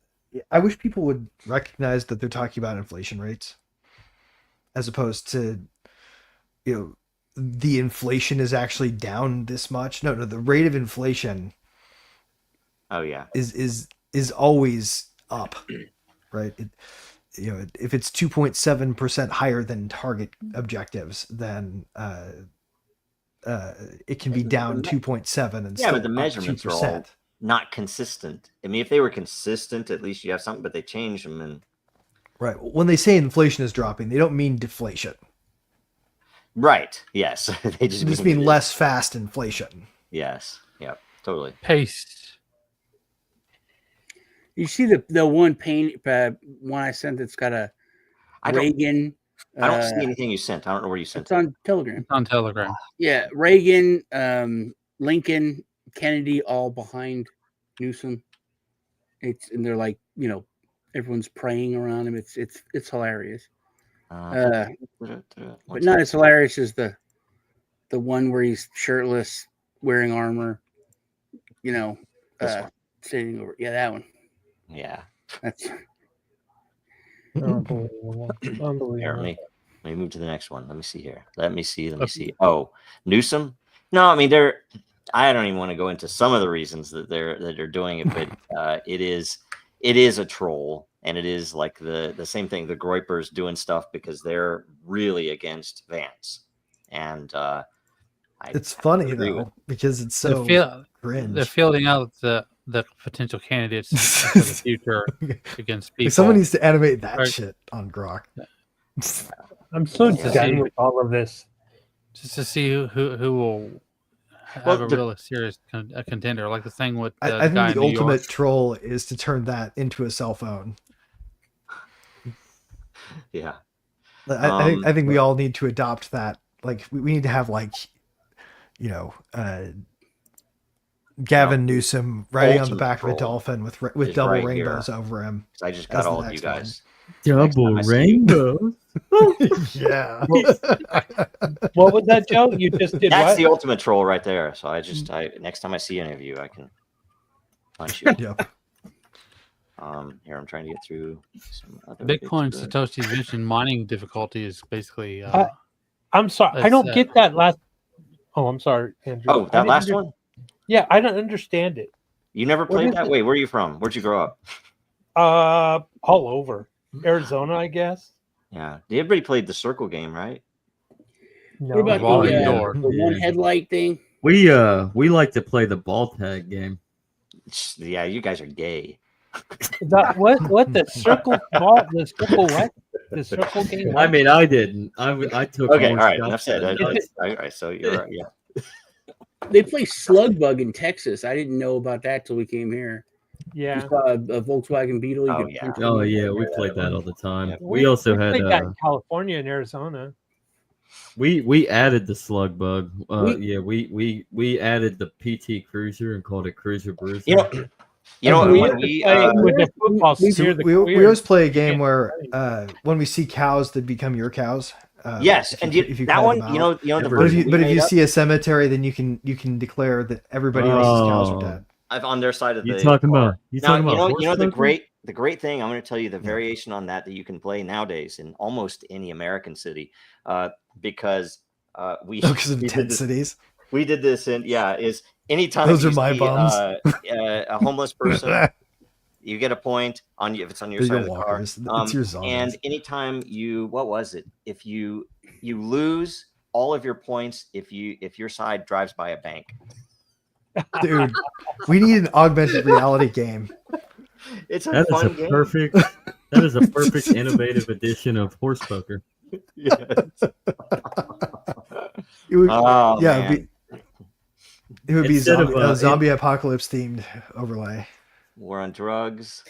I wish people would recognize that they're talking about inflation rates as opposed to, the inflation is actually down this much. No, the rate of inflation Oh yeah. is always up, right? If it's 2.7% higher than target objectives, then it can be down 2.7 and Yeah, still but the up measurements are all 2%. not consistent. I mean, if they were consistent, at least you have something, but they change them and Right. When they say inflation is dropping, they don't mean deflation. right. Yes. They They just mean less fast inflation. Yes. Yep. Totally. Paste. You see the one one I sent that's got a I don't Reagan. I don't see anything you sent. I don't know where you sent It's it. on Telegram. It's on Telegram. Yeah, Reagan, Lincoln, Kennedy, all behind Newsom. And they're like, everyone's praying around him. It's hilarious. But not as hilarious as the one where he's shirtless, wearing armor. This one. Sitting over. Yeah, that one. Yeah. That's Unbelievable. Unbelievable. Apparently. Let me move to the next one. Let me see here. Let me see. Oh, Newsom? No, I mean I don't even want to go into some of the reasons that they're doing it, but it is a troll, and it is like the same thing. The Groypers doing stuff because they're really against Vance, and It's funny agree though with- because it's so cringe. They're fielding out the potential candidates for the future against people. Someone needs to animate that Right. shit on Grok. I'm so Yeah. done with all of this. just to see who will have Well, a real serious contender, like the thing with I the think guy the in New ultimate York. troll is to turn that into a cell phone. yeah. I think we all need to adopt that. Like we need to have Gavin Newsom riding on the ultimate back of a troll dolphin with is double right rainbows here. over him. I just That's got the all of you next one. guys. Double Next time I see you. rainbow. Yeah. What was that, Joe? You just did That's what? the ultimate troll right there. So I next time I see any of you, I can punch you. Yep. Here I'm trying to get through some other Bitcoin bits, but- Satoshi's vision mining difficulty is basically I'm sorry. I don't get that last. Oh, I'm sorry, Andrew. Oh, I that didn't last one? Yeah, I don't understand it. You never What played is that? it? Wait, where are you from? Where'd you grow up? All over Arizona, I guess. Yeah. Everybody played the circle game, right? No, what about Revolving the door. one headlight thing? We like to play the ball tag game. Yeah, you guys are gay. What the circle ball? The circle what? The circle game? I mean, I didn't. I took Okay, more all right, shots enough said. than All right, so you're yeah. They play slug bug in Texas. I didn't know about that till we came here. Yeah. You saw a Volkswagen Beetle. You Oh, could yeah. punch Oh them. yeah, we played that all the time. Yep. We also had played that in California and Arizona. we added the slug bug. We- We added the PT Cruiser and called it Cruiser Bruiser. You know We when used to we play with the football we- So spear, the we queer. always play a game where when we see cows that become your cows. yes, if and if that call one, them you out. know the But But if version you we but if made you up, see a cemetery, then you can declare that everybody else's cows are dead. I've on their side of the. You talking about Now horse you know the smoking? great thing. I'm going to tell you the Yeah. variation on that you can play nowadays in almost any American city, because we Because of we tent did this, cities. we did this in is anytime Those you are my see, bums. a homeless person, you get a point on you if it's on your They're side your of the car. walkers. It's your zombies. And anytime what was it? If you lose all of your points if your side drives by a bank. Dude, we need an augmented reality game. It's a That is fun a game. perfect. That is a perfect innovative edition of horse poker. Yes. It would, Oh, yeah, man. it would be Instead of, a zombie apocalypse themed overlay. War on drugs.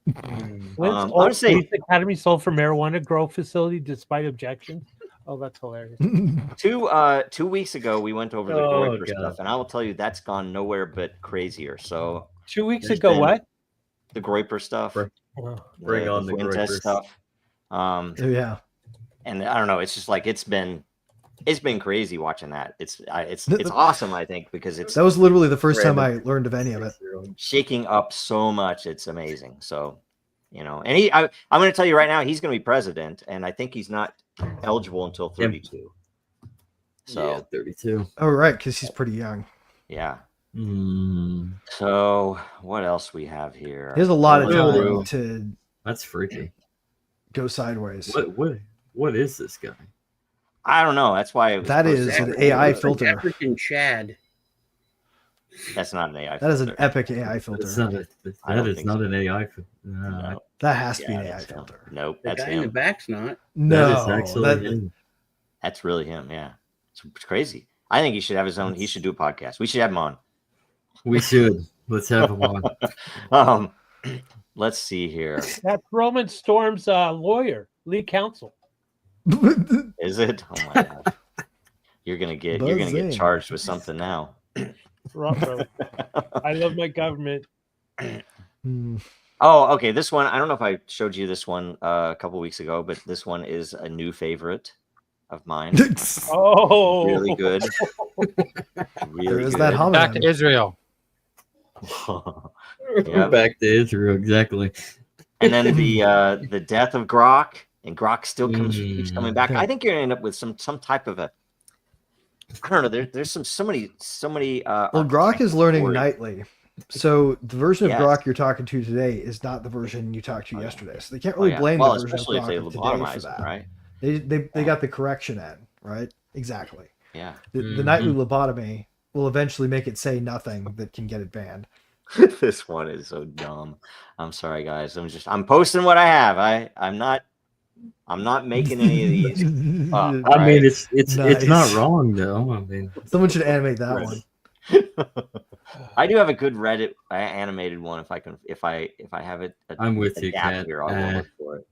When's I would Old say- Police Academy sold for marijuana grow facility despite objections? Oh, that's hilarious. 2 weeks ago we went over the Oh, Groyper God. stuff, and I will tell you that's gone nowhere but crazier. So 2 weeks There's ago, been- what? the Groyper stuff, Bring- Oh, Bring on the Fuentes Groypers. stuff. Oh, yeah. And I don't know. It's just like it's been crazy watching that. It's The- awesome. I think because it's That was literally the first time I Random. learned of any of it. shaking up so much. It's amazing. So, and I'm going to tell you right now, he's going to be president, and I think he's not eligible until 32. So, Yeah, 32. Oh, right, because he's pretty young. yeah. Mm, So, what else we have here? He has a lot of Well, time to that's freaky. go sideways. What is this guy? I don't know. That's why it was That supposed is to an be- AI Looks like filter. African Chad. That's not an AI. That is an filter. epic AI That's filter. not I don't that is think not so. an AI. No. That has to be Yeah, an AI that's him. filter. Nope, The that's guy in the him. back's not. No, that is actually that- him. That's really him. Yeah, it's crazy. I think he should have his own. He should do a podcast. We should have him on. We should. Let's have him on. Let's see here. that's Roman Storm's lawyer, lead counsel. Is it? Oh my god. You're gonna get Buzzing. charged with something now. Ruh-roh. I love my government. Hmm. Oh, okay. This one, I don't know if I showed you this one a couple weeks ago, but this one is a new favorite of mine. Oh, Really good. Really There is good. that Back homonym. to Israel. Yep. Back to Israel, exactly. And then the death of Grok, and Grok still keeps coming back. Yeah. I think you're gonna end up with some type of a. I don't know. There's so many. Well, Grok is learning story. nightly. So the version of Yes. Grok you're talking to today is not the version you talked to Oh, yeah. yesterday. So they can't Oh, really yeah. blame Well, the version of especially if they Grok of today for lobotomize that. them, right? They got the correction in, right? Exactly. Yeah. The nightly lobotomy will eventually make it say nothing that can get it banned. This one is so dumb. I'm sorry, guys. I'm posting what I have. I'm not making any of these. I Right. mean, it's Nice. not wrong though. I mean, Someone should animate that Right. one. I do have a good Reddit animated one. If I have it. I'm with you, adapt Kat. here, I'll go look for it.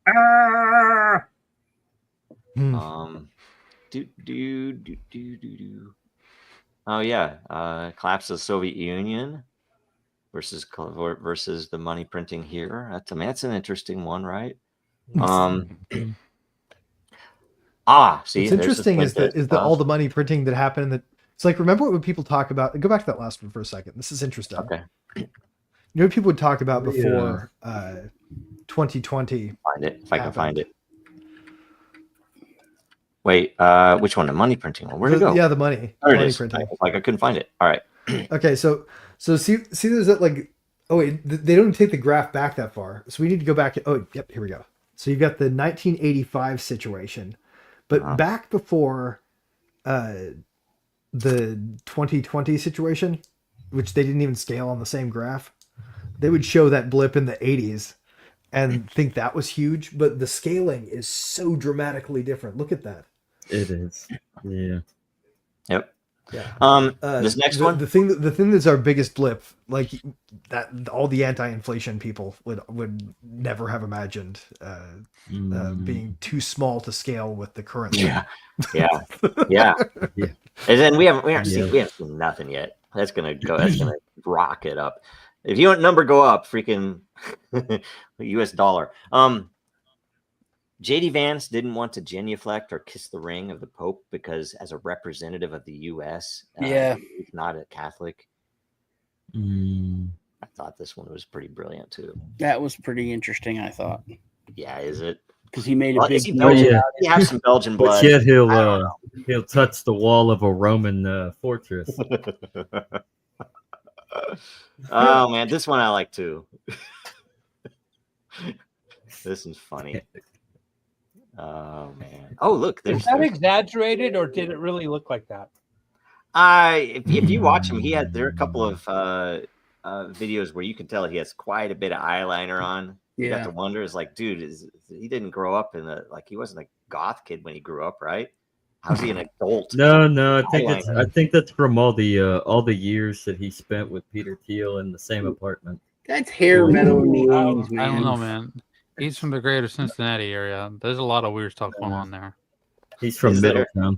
Hmm. Do. Oh yeah, collapse of the Soviet Union versus the money printing here. That's an interesting one, right? See, What's there's the interesting is Fuentes that stuff. all the money printing that happened in the. It's like, remember when people talk about. Go back to that last one for a second. This is interesting. Okay, You know what people would talk about Yeah. before 2020? find it if I can happened. find it. Wait, which one? The money printing one. Where'd it go? Yeah, the money. There it money is. printing. I couldn't find it. All right. Okay, so see there's that like oh wait, they don't take the graph back that far. So we need to go back. Oh, yep, here we go. So you've got the 1985 situation. But back before the 2020 situation, which they didn't even scale on the same graph, they would show that blip in the 80s and think that was huge, but the scaling is so dramatically different. Look at that. It is. Yeah. Yep. Yeah. This next the, one. the thing that's our biggest blip, like that, all the anti-inflation people would never have imagined being too small to scale with the current. Yeah. Yeah. And then we haven't seen nothing yet. That's gonna rock it up. If you want number go up, freaking U.S. dollar. J.D. Vance didn't want to genuflect or kiss the ring of the Pope because, as a representative of the U.S., he's not a Catholic. I thought this one was pretty brilliant too. That was pretty interesting, I thought. Yeah, is it? Because he made a big Is he deal. Belgian? Yeah. He has some Belgian blood. But yet he'll touch the wall of a Roman fortress. Oh man, this one I like too. This is funny. Oh man. Oh look, Is that exaggerated, or did it really look like that? If you watch him, there are a couple of videos where you can tell he has quite a bit of eyeliner on. You got to wonder, is like, dude, he didn't grow up he wasn't a goth kid when he grew up, right? How's he an adult? No, I think that's from all the years that he spent with Peter Thiel in the same apartment. That's hair metal in the 80s, man. I don't know, man. He's from the greater Cincinnati area. There's a lot of weird stuff going on there. He's from Middletown.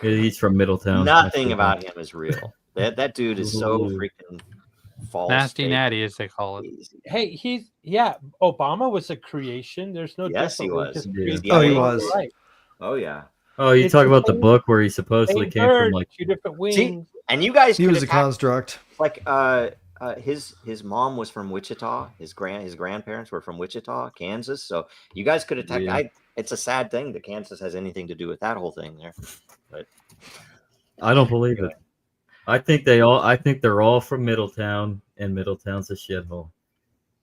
He's from Middletown. Nothing about him is real. That dude is so freaking false. Nasty natty, as they call it. Hey, Obama was a creation. There's no Yes, he was. He was. Right. Oh yeah. Oh, you talk about the book where he supposedly came from, like two different wings. See, and you guys, he was a construct. Like his mom was from Wichita. His grandparents were from Wichita, Kansas. So you guys could attack. Yeah. It's a sad thing that Kansas has anything to do with that whole thing there. But I don't believe it. I think they're all from Middletown, and Middletown's a shithole.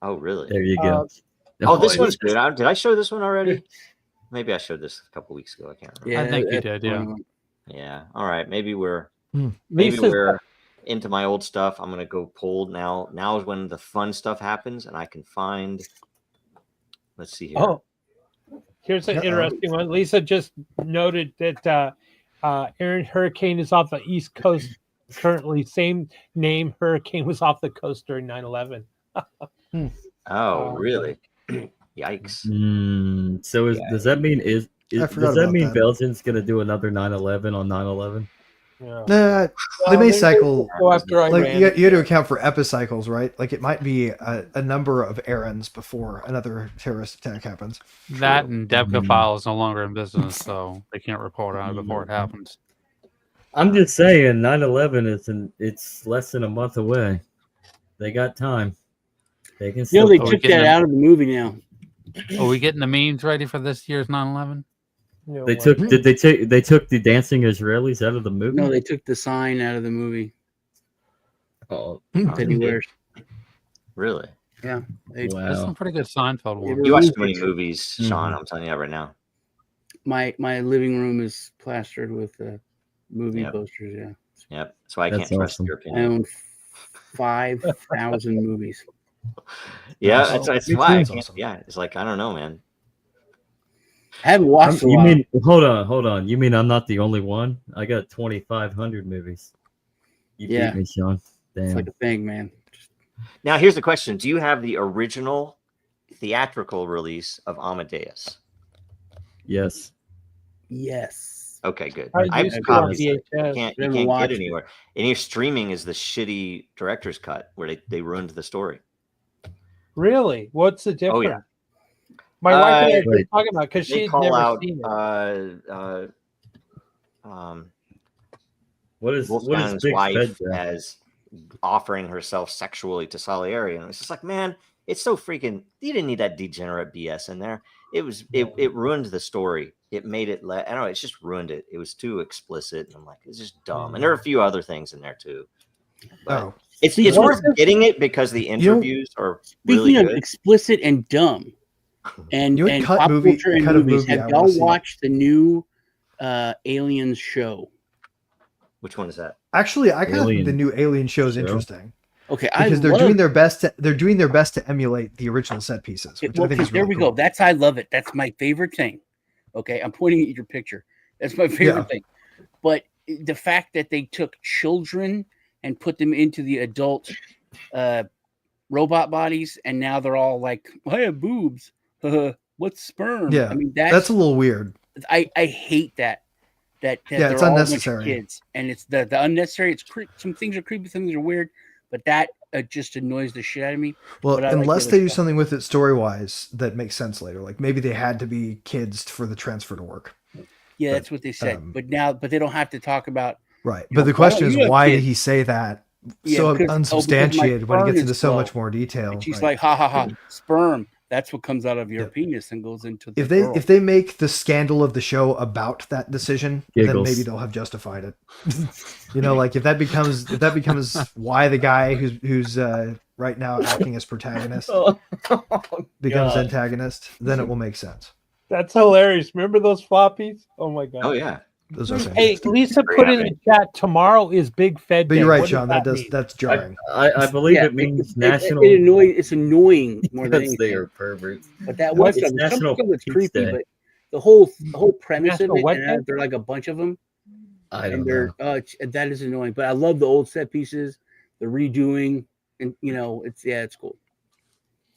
Oh really? There you go. This one's good. Did I show this one already? Maybe I showed this a couple weeks ago. I can't remember. Yeah, I think you did. Yeah. Yeah. All right. Maybe we're Lisa's into my old stuff. I'm gonna go pull now. Now is when the fun stuff happens, and I can find. Let's see here. Oh, here's an interesting one. Lisa just noted that Aaron Hurricane is off the East Coast currently. Same name hurricane was off the coast during 9/11. Oh, really? Yikes. So does that mean Belgium's gonna do another 9/11 on 9/11? Yeah. Nah, they may cycle. Go after Like Iran. you had to account for epicycles, right? Like it might be a number of errands before another terrorist attack happens. That and Debka file is no longer in business, so they can't report on it before it happens. I'm just saying, 9/11 it's less than a month away. They got time. They can still. They took that out of the movie now. Are we getting the memes ready for this year's 9/11? They took the dancing Israelis out of the movie? No, they took the sign out of the movie Oh, that he wears. Really? Yeah. There's some pretty good Seinfeld ones. You watch too many movies, Sean. I'm telling you that right now. My living room is plastered with movie posters. Yeah. Yep. So I can't trust your I opinion. own 5,000 movies. Yeah, that's why. Awesome. Yeah, it's like I don't know, man. I haven't watched a You lot. mean hold on? You mean I'm not the only one? I got 2,500 movies. You beat me, Sean. Damn. It's like a thing, man. Now here's the question: do you have the original theatrical release of Amadeus? Yes. Yes. Okay, good. I have used to copies. on You VHS. can't Never get watched it it. anywhere. And your streaming is the shitty director's cut where they ruined the story. Really? What's the difference? Oh yeah. My wife and I were Wait. talking about because They she's call never out seen it. What is Wolfgang's Big wife Fed got? as offering herself sexually to Salieri, and it's just like, man, it's so freaking. You didn't need that degenerate BS in there. It ruined the story. It made it. I don't know. It's just ruined it. It was too explicit, and I'm like, it's just dumb. And there are a few other things in there too. But it's worth getting it because the interviews are really Speaking of good. explicit and dumb, and cut pop movie- culture and cut a movies, movie I have wanna y'all see. watched the new Aliens show? Which one is that? Actually, I kind of think the Alien new Alien show is show. interesting Okay, because they're doing their best. They're doing their best to emulate the original set pieces, which I think is there really we cool. go. I love it. That's my favorite thing. Okay, I'm pointing at your picture. That's my favorite thing. But the fact that they took children and put them into the adult robot bodies, and now they're all like, I have boobs. What's sperm? Yeah, I mean, that's a little weird. I hate that. That Yeah, they're it's all unnecessary. A bunch of kids, and it's the unnecessary. It's some things are creepy, some things are weird, but that just annoys the shit out of me. Well, But unless they do something with it story wise that makes sense later, like maybe they had to be kids for the transfer to work. Yeah, that's what they said. But they don't have to talk about. Right. But the question is, why did he say that so unsubstantiated when he gets into so much more detail? And she's like, ha ha ha, sperm. That's what comes out of your penis and goes into the if they make the scandal of the show about that decision, then maybe they'll have justified it. You know, like if that becomes why the guy who's right now acting as protagonist becomes antagonist, then it will make sense. That's hilarious. Remember those floppies? Oh my god. Oh yeah. Those are Hey, Lisa put in the chat, tomorrow is Big Fed Day. But you're right, What Sean. mean? That's jarring. I believe it means national. It's annoying more than anything. They are perverts. But that was It's National something that's Pizza creepy. Day. But the whole premise National of it, what and day? they're like a bunch of them. I don't know. That is annoying. But I love the old set pieces, the redoing, and it's cool.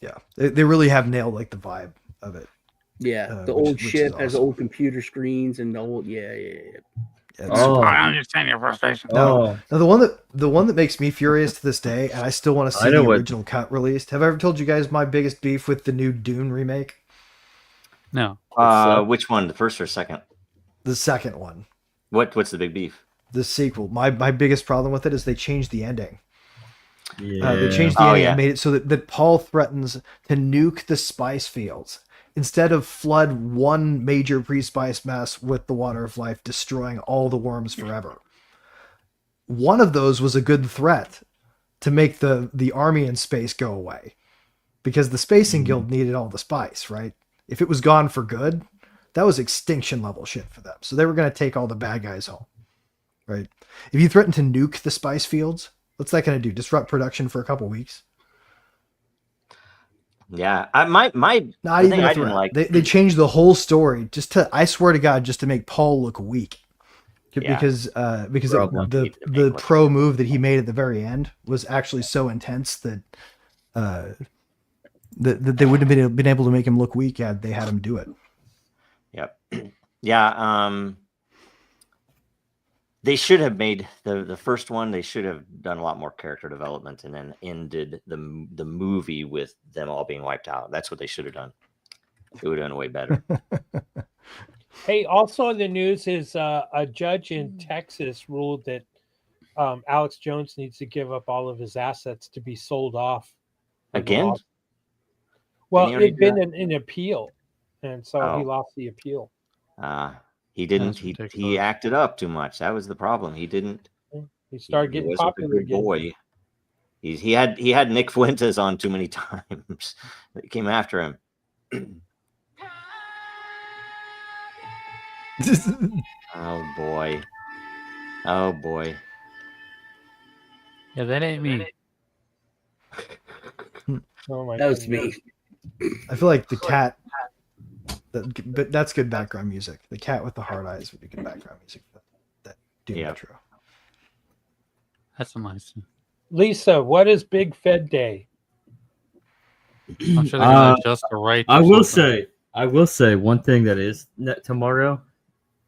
Yeah, they really have nailed like the vibe of it. Yeah, the old ship has old computer screens and the old I understand your frustration. Now the one that makes me furious to this day, and I still want to see the original cut released. Have I ever told you guys my biggest beef with the new Dune remake? No. Which one? The first or second? The second one. What's the big beef? The sequel. My biggest problem with it is they changed the ending. Yeah. They changed the ending and made it so that Paul threatens to nuke the spice fields instead of flood one major pre-spice mess with the water of life, destroying all the worms forever. One of those was a good threat to make the army in space go away, because the Spacing Guild needed all the spice, right? If it was gone for good, that was extinction level shit for them. So they were going to take all the bad guys home, right? If you threaten to nuke the spice fields, what's that going to do? Disrupt production for a couple weeks? Yeah, not even a threat. They changed the whole story I swear to God, just to make Paul look weak. Because the pro move that he made at the very end was actually so intense that that they wouldn't have been able to make him look weak had they had him do it. Yep. Yeah. They should have made the first one. They should have done a lot more character development and then ended the movie with them all being wiped out. That's what they should have done. It would have done way better. Hey, also in the news is a judge in Texas ruled that Alex Jones needs to give up all of his assets to be sold off. Again? Well, it'd been an appeal, and so he lost the appeal. He didn't. He acted up too much. That was the problem. He didn't. He started getting popular again. Boy, he had Nick Fuentes on too many times. They came after him. Oh boy. Yeah, that ain't me. Oh my! That was me. I feel like the cat. But that's good background music. The cat with the hard eyes would be good background music. That intro. That's a nice one. Lisa, what is Big Fed Day? I'm sure they're gonna adjust the rate. I will say one thing that is tomorrow,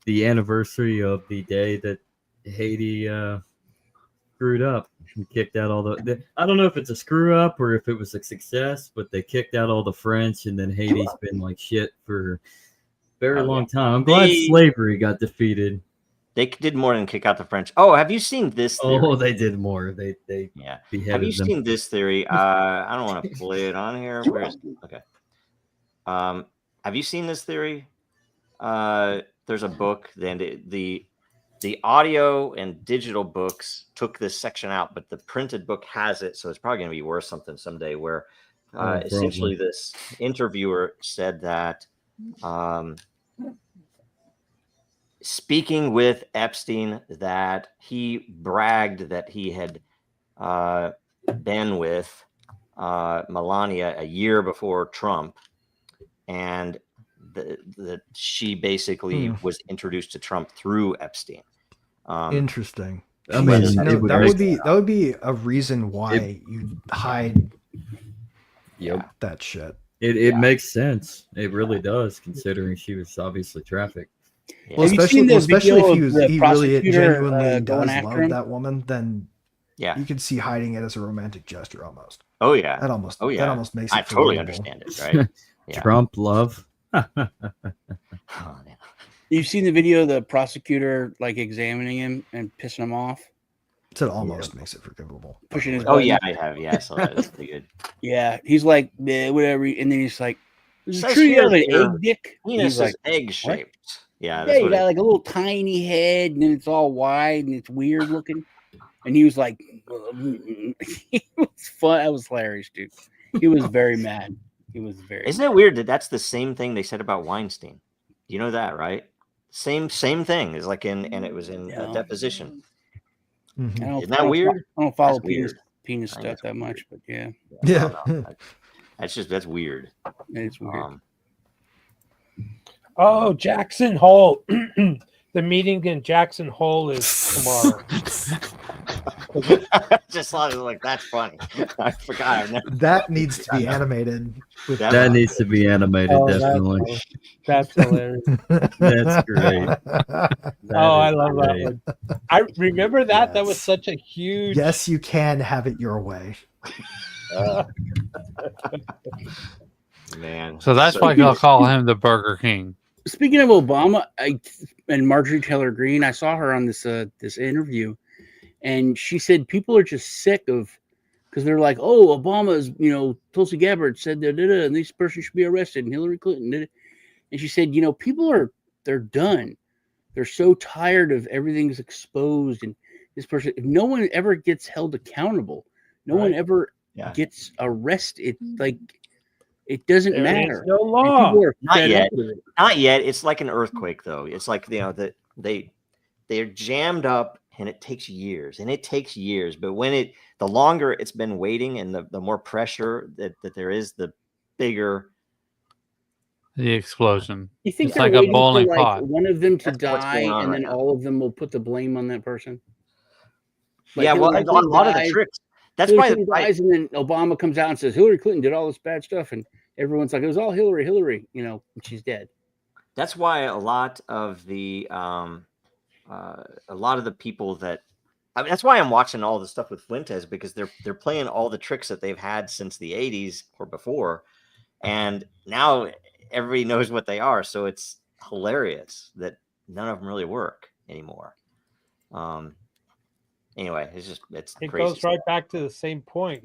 the anniversary of the day that Haiti screwed up and kicked out all the I don't know if it's a screw up or if it was a success, but they kicked out all the French, and then Haiti's been like shit for a very long time. I'm glad slavery got defeated. They did more than kick out the French. Oh, have you seen this theory? Oh, they did more. They beheaded Have you them. seen this theory? I don't want to play it on here. Where is it? Okay. Have you seen this theory? There's a book. Then the audio and digital books took this section out, but the printed book has it, so it's probably going to be worth something someday. Where essentially this interviewer said that speaking with Epstein that he bragged that he had been with Melania a year before Trump, and that she basically was introduced to Trump through Epstein. Interesting. I mean, You know, it would that make- would be a reason why you hide Yep. that shit. It makes sense. It really does, considering she was obviously trafficked. Yeah. Well, Have you seen especially the if video of the he really prosecutor, genuinely going does after love him? that woman, then Yeah. you can see hiding it as a romantic gesture almost. Oh yeah. That almost Oh yeah. that almost makes it I totally forgivable. understand it. Right. Yeah. Trump love. Oh, yeah. You've seen the video of the prosecutor like examining him and pissing him off, So it almost makes it forgivable. pushing his Oh button. yeah, I have. Yeah, I saw that. It's pretty good. Yeah, he's like, whatever, and then he's like, "Is it Says true you here have an your egg dick?" And Penis he's like, is egg shaped. Yeah, "Yeah, that's you what got it, like a little tiny head, and then it's all wide and it's weird looking." And he was like, "It was fun. That was hilarious, dude. He was very mad. He was very. isn't it weird that that's the same thing they said about Weinstein? You know that, right? Same thing is like and it was in Yeah. a deposition. Mhm. I Isn't that weird? I don't follow That's weird. penis I think stuff that's that weird. much, but yeah, Yeah. That's weird. it's weird. Oh, Jackson Hole. The meeting in Jackson Hole is tomorrow. Just thought it was like that's funny. I forgot. I've never, That needs to be animated. With That- That needs to be animated, Oh, definitely. That's hilarious. That's great. That Oh, I is love great. that one. I remember that. That was Yes. such a huge. Yes, you can have it your way. man. So that's why I'll call him the Burger King. Speaking of Obama and Marjorie Taylor Greene, I saw her on this interview, and she said people are just sick of because they're like, oh, Obama's, Tulsi Gabbard said that, and this person should be arrested, and Hillary Clinton did it, and she said, people they're done, they're so tired of everything's exposed, and this person, if no one ever gets held accountable, no one ever gets arrested, like. It doesn't There matter. is no law. People are Not fed yet. up with it. Not yet. It's like an earthquake, though. It's like that they're jammed up, and it takes years, But when the longer it's been waiting, and the more pressure that there is, the bigger The explosion. You think It's they're like a waiting boiling for pot. one of them to That's what's die, going on and right then now. all of them will put the blame on that person? Like yeah. Well, Hillary a lot Clinton of the dies, tricks. That's Hillary why Clinton dies, and then Obama comes out and says Hillary Clinton did all this bad stuff, and everyone's like, it was all Hillary, and she's dead. that's why a lot of the people that that's why I'm watching all the stuff with Fuentes, because they're playing all the tricks that they've had since the 80s or before, and now everybody knows what they are, so it's hilarious that none of them really work anymore. Anyway, it's It crazy goes right back to the same point.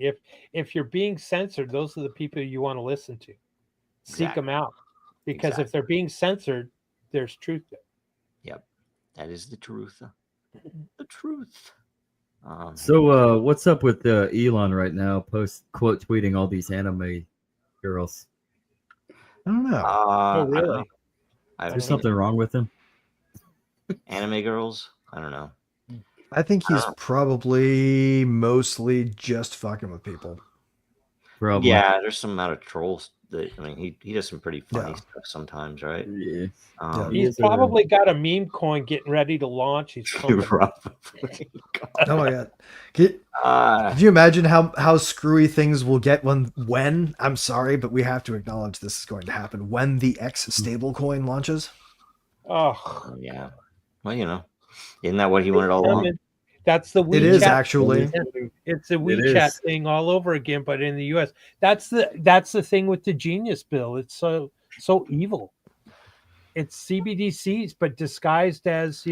If you're being censored, those are the people you want to listen to. Seek Exactly. them out, because Exactly. if they're being censored, there's truth there. Yep, that is the truth. The truth. So, what's up with Elon right now? Quote tweeting all these anime girls. I don't know. Oh, I don't really? know. I Is haven't there seen something wrong with him? anime girls. I don't know. I think he's probably mostly just fucking with people. Probably. Yeah, there's some amount of trolls that he does some pretty funny Yeah. stuff sometimes, right? Yeah. He's probably got a meme coin getting ready to launch. He's pumping. Probably. Oh my god! Could you imagine how screwy things will get when I'm sorry, but we have to acknowledge this is going to happen when the X stablecoin launches. Oh, yeah. Well, isn't that what he wanted all along? that's the WeChat. It is actually. It's a It WeChat is. thing all over again, but in the U.S. That's the thing with the Genius Bill. It's so evil. It's CBDCs, but disguised as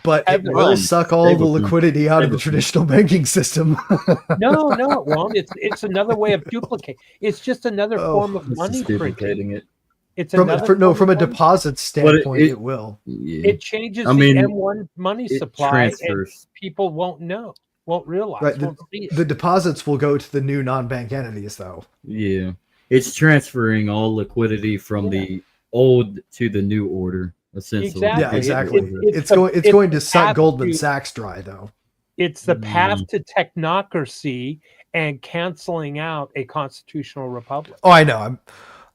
But it will suck all the liquidity out of the traditional banking system. No, it won't. It's another way of duplicate. It's just another form of money printing. duplicating it. It's from another from a form of money. deposit standpoint, it will. Yeah. It changes I mean, the M1 money it supply, and transfers. people won't realize, Right. won't see it. The deposits will go to the new non-bank entities, though. Yeah. It's transferring all liquidity from the old to the new order. essentially. Exactly. Yeah, exactly. It's the going to suck path Goldman to- Sachs dry, though. It's the path to technocracy and canceling out a constitutional republic. Oh, I know.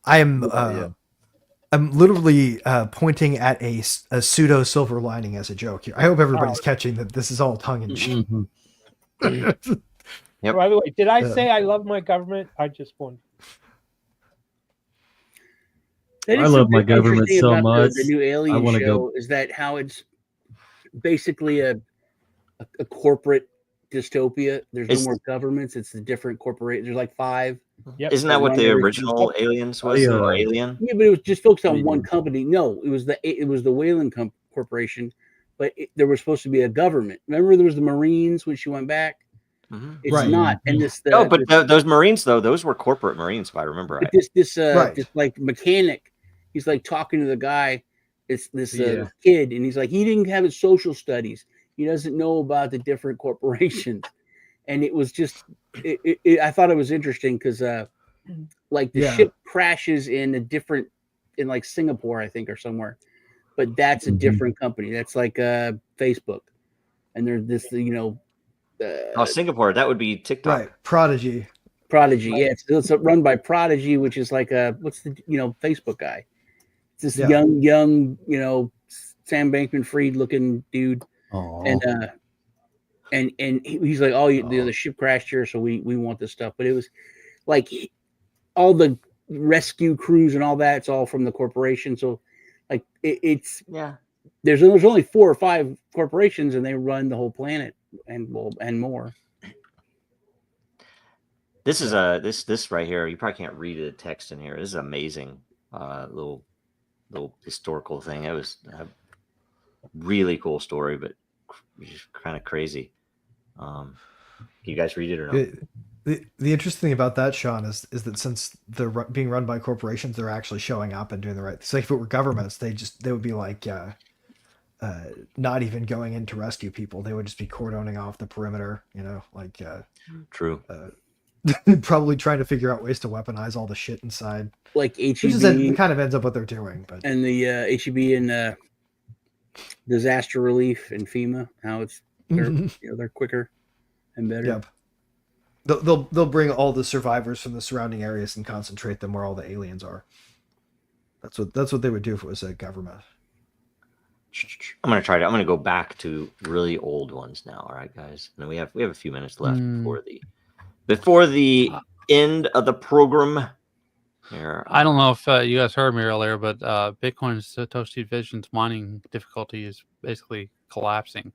I'm Yeah. I'm literally pointing at a pseudo silver lining as a joke here. I hope everybody's catching that this is all tongue in cheek. Mhm. Yep. By the way, did I Yeah. say I love my government? I just wondered. That I is love my something government interesting so about much. The new I Alien wanna show go- is that how it's basically a corporate dystopia. There's Is- no more governments. It's the different corporate. There's like 5. Yep. Isn't that what Run the everything. original Aliens was? Yeah. Or Alien? Yeah, but it was just focused on Yeah. one company. No, it was the Whalen Corporation, but there was supposed to be a government. Remember, there was the Marines when she went back. Mhm. It's Right. not, and No, but those Marines though, those were corporate Marines, if I remember right. this Right. like mechanic, he's like talking to the guy. It's this Yeah. kid, and he's like, he didn't have his social studies. He doesn't know about the different corporations, and it was just, I thought it was interesting because, like the Yeah. ship crashes in like Singapore, I think, or somewhere, but that's a Mhm. different company. That's like Facebook, and there's this, Oh, Singapore, that would be TikTok. Right. Prodigy. Prodigy. Yeah, it's run by Prodigy, which is like what's the Facebook guy? It's this Yeah. young Sam Bankman-Fried looking dude, Aw. and he's like, oh, the ship crashed here, so we want this stuff. But it was like all the rescue crews and all that. It's all from the corporation. So like it's Yeah. there's only 4 or 5 corporations, and they run the whole planet and more. This is this right here. You probably can't read the text in here. This is amazing. Little historical thing. It was a really cool story, but just kind of crazy. Can you guys read it or no? The interesting thing about that, Sean, is that since they're being run by corporations, they're actually showing up and doing the right. So if it were governments, they would be like not even going in to rescue people. They would just be cordoning off the perimeter. True. Probably trying to figure out ways to weaponize all the shit inside. Like Which HEB is it kind of ends up what they're doing, but and the HEB and disaster relief and FEMA, how it's they're quicker and better. Yep. They'll bring all the survivors from the surrounding areas and concentrate them where all the aliens are. That's what they would do if it was a government. I'm gonna go back to really old ones now. All right, guys. And then we have a few minutes left before the end of the program. Here, I don't know if you guys heard me earlier, but Bitcoin Satoshi Vision's mining difficulty is basically collapsing.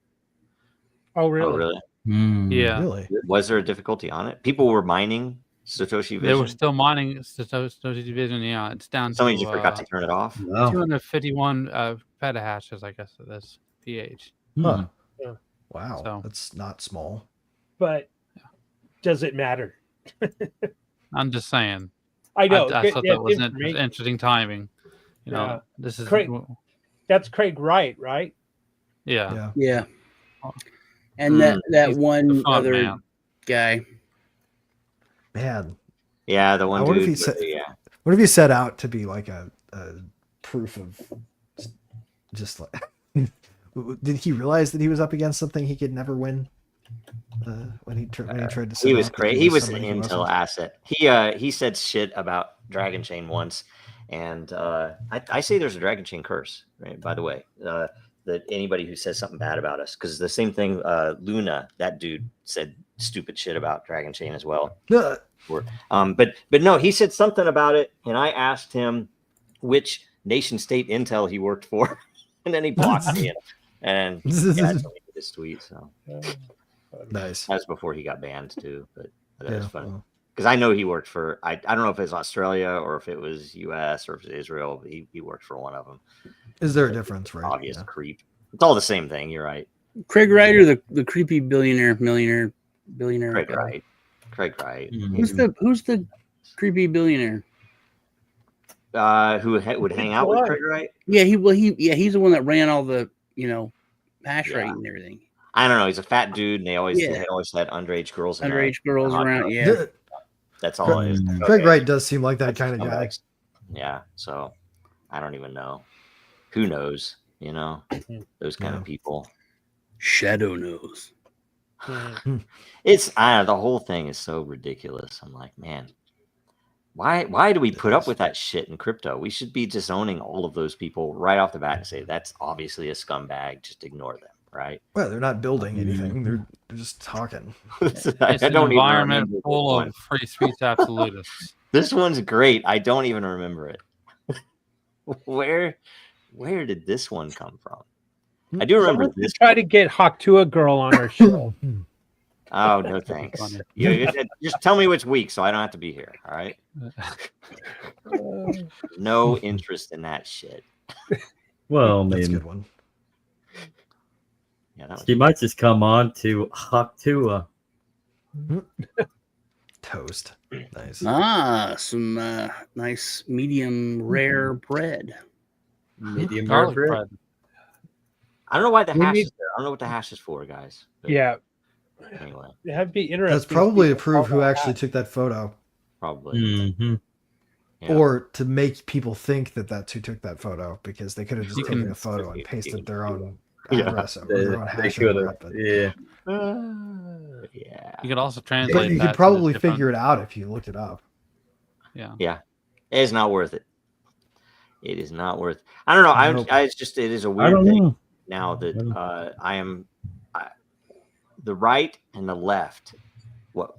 Oh, Oh, really? really? Yeah, Really? Was there a difficulty on it? People were mining Satoshi Vision. they were still mining Satoshi Vision. Yeah, it's down Somebody to just forgot to turn it off. Wow. 251 petahashes, I guess it is. pH. Huh. Yeah. Wow. So- That's not small. But does it matter? I'm just saying. I know. I thought that was information. interesting timing. You know, Yeah. this is Craig- That's Craig Wright, right? yeah. Yeah. Yeah. And that He's one the front other man. guy. Man, Yeah, the one I wonder dude. if he said- Yeah. what if he set out to be like a proof of just like did he realize that he was up against something he could never win when he tried to set He was out that crazy. He was an somebody he intel wasn't? asset. He said shit about Dragon Chain once, and I say there's a Dragon Chain curse. Right, by the way, that anybody who says something bad about us, because the same thing, Luna, that dude said stupid shit about Dragon Chain as well. No, But no, he said something about it, and I asked him which nation state intel he worked for, and then he blocked me. And yeah, I deleted his tweet. So nice. that was before he got banned too. But that was funny well, because I know he worked for. I don't know if it was Australia or if it was U.S. or if it was Israel. But he worked for one of them. is there a difference, right? Obvious Yeah. creep. It's all the same thing. You're right. Craig Wright or the creepy billionaire. Craig guy? Wright. Craig Wright. Mhm. Who's the creepy billionaire? Who would hang out with Craig Wright? Yeah, he's the one that ran all the hash rate and everything. I don't know. He's a fat dude, and they always Yeah. had underage girls. in there. Underage girls hot around. tub. Yeah. That's all it is. Craig Craig Okay. Wright does seem like that kind of guy. Yeah, so I don't even know. who knows? Those kind of Yeah. people. Shadow knows. It's the whole thing is so ridiculous. I'm like, man, why do we put up with that shit in crypto? We should be disowning all of those people right off the bat and say that's obviously a scumbag. Just ignore them, right? Well, they're not building anything. They're just talking. It's an environment full of free speech absolutists. This one's great. I don't even remember it. Where did this one come from? I do remember Someone this. should try to get Haktua Girl on our show. Oh, no thanks. Just tell me which week so I don't have to be here. All right. No interest in that shit. Well, That's a maybe good one. Yeah, she might just come on to Haktua. Toast. Nice. Some nice medium rare bread. Medium Garlic bread. bread. I don't know why the We hash need- is there. I don't know what the hash is for, guys. But Yeah, Anyway, that'd be interesting. That's probably to see prove who what actually that- took that photo, probably. Hmm. Yeah. or to make people think that that's who took that photo, because they could have just You taken can- a photo and pasted their own Yeah. address or their own They hash could over have. it. But Yeah. Yeah. You could also but translate you that. could to probably different- figure it out if you looked it up. Yeah. It's not worth it. It is not worth. I don't know. Nope. It is a I weird don't thing know. now that I am the right and the left. What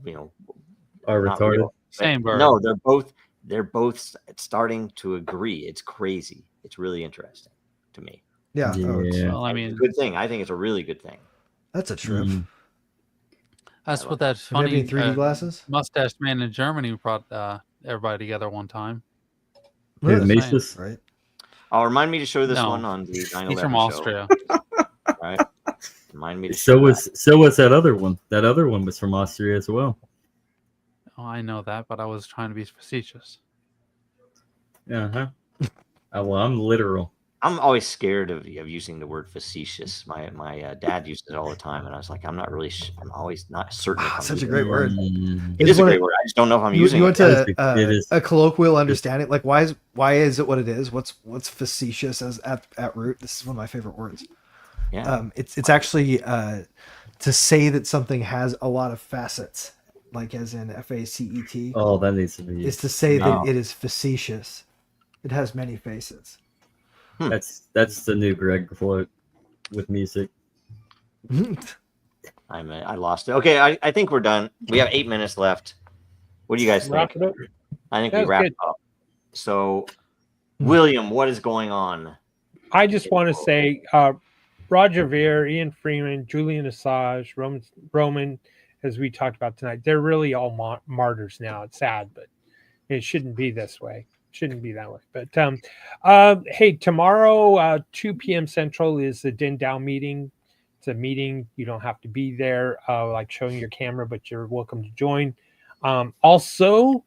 Are not retarded. real, but Same bird. No, they're both starting to agree. It's crazy. It's really interesting to me. Yeah. Oh, Yeah. Well, I It's mean, a good thing. I think it's a really good thing. that's a trip. Mm. that's what that Have you had any funny 3D glasses? mustache man in Germany brought everybody together one time. Dude, the Mises. Right. Oh, remind me to show this No. one on the 9/11 He's from show. Austria. Right. Remind me. To So show was that other one. That other one was from Austria as well. Oh, I know that, but I was trying to be facetious. Uh-huh. Well, I'm literal. I'm always scared of using the word facetious. My dad used it all the time, and I was like, I'm not really. I'm always not certain. If I'm Such a using great it. word. Mm. It is a great word. I just don't know if I'm You using went it. to It is. a colloquial understanding. Like, why is it what it is? What's facetious as at root? This is one of my favorite words. Yeah. It's actually to say that something has a lot of facets, like as in FACET, Oh, that needs to be. is to say No. that it is facetious. It has many facets. That's the new Greg float with music. I lost it. Okay, I think we're done. We have 8 minutes left. What do you guys think? Wrap it up. I think That we was wrap good. up. So, William, what is going on? I just want to say Roger Ver, Ian Freeman, Julian Assange, Roman, as we talked about tonight, they're really all martyrs now. It's sad, but it shouldn't be this way. Shouldn't be that way. But hey, tomorrow, 2 p.m. Central is the Den Dow meeting. It's a meeting. You don't have to be there, like showing your camera, but you're welcome to join. Also,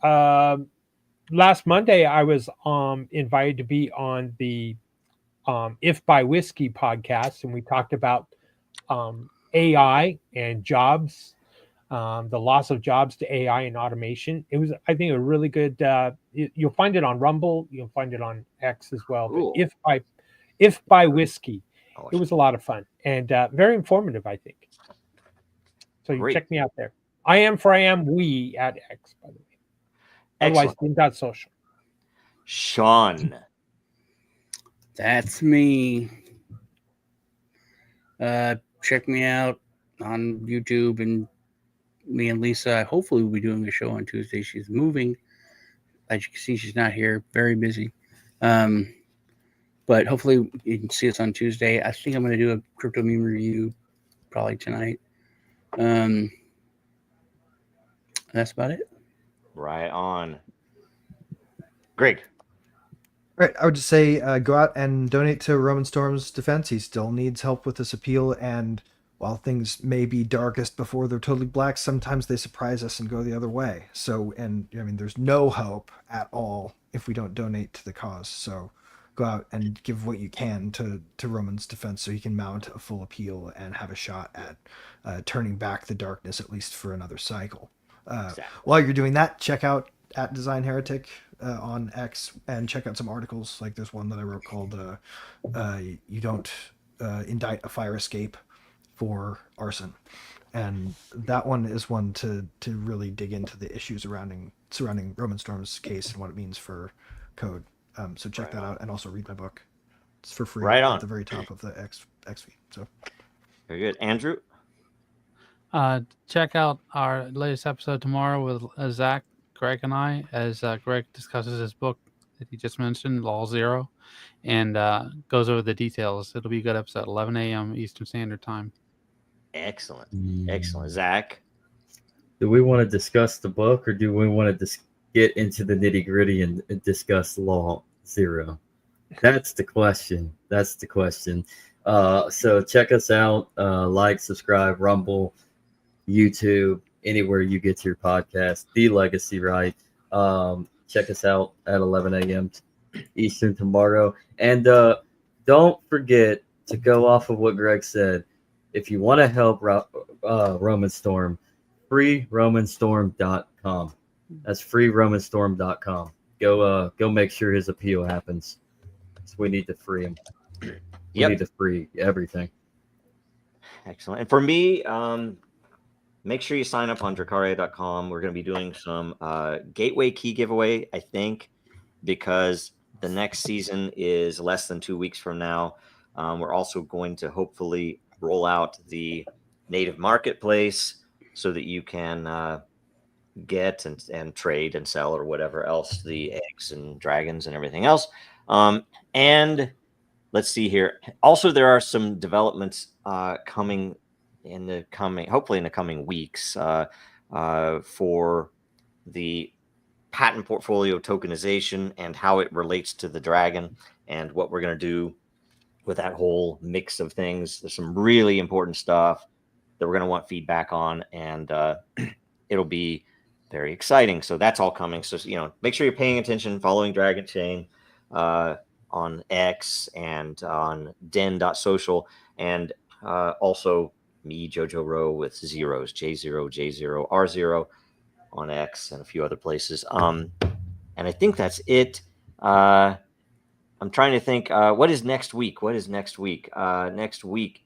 last Monday, I was invited to be on the If by Whiskey podcast, and we talked about AI and jobs, the loss of jobs to AI and automation. It was, I think, a really good. You'll find it on Rumble. You'll find it on X as well. Cool. But If by Whiskey, Oh, it was a lot of fun and very informative, I think. So you Great. check me out there. I am we at X, by the way. Otherwise, excellent. social. Sean. That's me. Check me out on YouTube, and me and Lisa hopefully will be doing a show on Tuesday. She's moving. As you can see, she's not here. Very busy. But hopefully you can see us on Tuesday. I think I'm going to do a crypto meme review probably tonight. That's about it. Right on. Greg. Right, I would just say go out and donate to Roman Storm's defense. He still needs help with this appeal, and while things may be darkest before they're totally black, sometimes they surprise us and go the other way. So, and I mean, there's no hope at all if we don't donate to the cause. So go out and give what you can to Roman's defense so he can mount a full appeal and have a shot at turning back the darkness, at least for another cycle. Exactly. While you're doing that, check out at Design Heretic on X and check out some articles. Like there's one that I wrote called "You Don't Indict a Fire Escape for Arson," and that one is one to really dig into the issues surrounding Roman Storm's case and what it means for code. So check that out, and also read my book. It's for free at the very top of the X feed. So very good, Andrew. Check out our latest episode tomorrow with Zach, Greg, and I, as Greg discusses his book that he just mentioned, Law Zero, and goes over the details. It'll be a good episode, 11 a.m. Eastern Standard Time. Excellent. Excellent. Zach? Do we want to discuss the book, or do we want to get into the nitty-gritty and discuss Law Zero? That's the question. So check us out. Like, subscribe, Rumble, YouTube, anywhere you get to your podcast, The Legacy Right. Check us out at 11 a.m. Eastern tomorrow. And don't forget to go off of what Greg said. If you want to help Roman Storm, freeromanstorm.com. That's freeromanstorm.com. Go make sure his appeal happens. So we need to free him. We need to free everything. Excellent. And for me, make sure you sign up on dracaria.com. We're going to be doing some gateway key giveaway, I think, because the next season is less than 2 weeks from now. We're also going to hopefully roll out the native marketplace so that you can get and trade and sell or whatever else, the eggs and dragons and everything else. And let's see here. Also, there are some developments hopefully in the coming weeks for the patent portfolio tokenization and how it relates to the dragon and what we're going to do with that whole mix of things. There's some really important stuff that we're going to want feedback on, and it'll be very exciting. So that's all coming. So, make sure you're paying attention, following Dragon Chain on X and on den.social, and also me, Jojo Rowe, with zeros, J0, J0, R0 on X and a few other places. And I think that's it. I'm trying to think, what is next week? Next week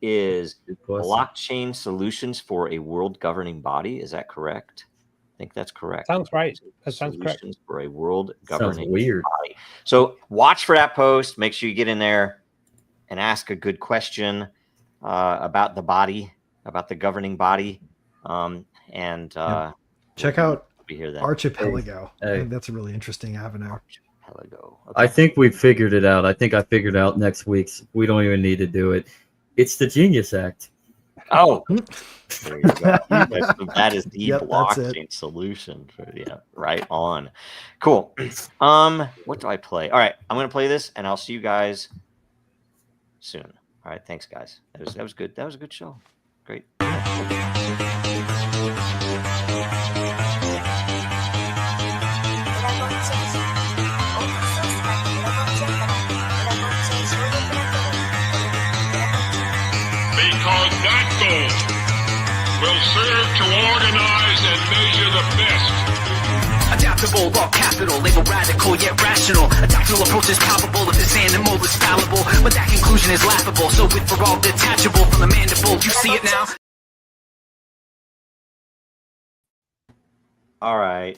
is blockchain solutions for a world governing body. Is that correct? I think that's correct. Sounds right. That sounds correct. Solutions for a world governing Sounds weird. body. So watch for that post. Make sure you get in there and ask a good question about the body, about the governing body. Check out be here then. Archipelago. Hey. I think that's a really interesting avenue. Archipelago. I think we figured it out. I think I figured out next week's. We don't even need to do it. It's the Genius Act. Oh, there you go. That is the Yep, blockchain solution. Right on. Cool. What do I play? All right, I'm going to play this, and I'll see you guys soon. All right, thanks, guys. That was good. That was a good show. Great. Because that goal will serve to organize and measure the best. Adaptable, all capital, label radical yet rational. A doctrinal approach is palpable if this animal is fallible, but that conclusion is laughable. So with for all detachable from the mandible, you see it now. All right.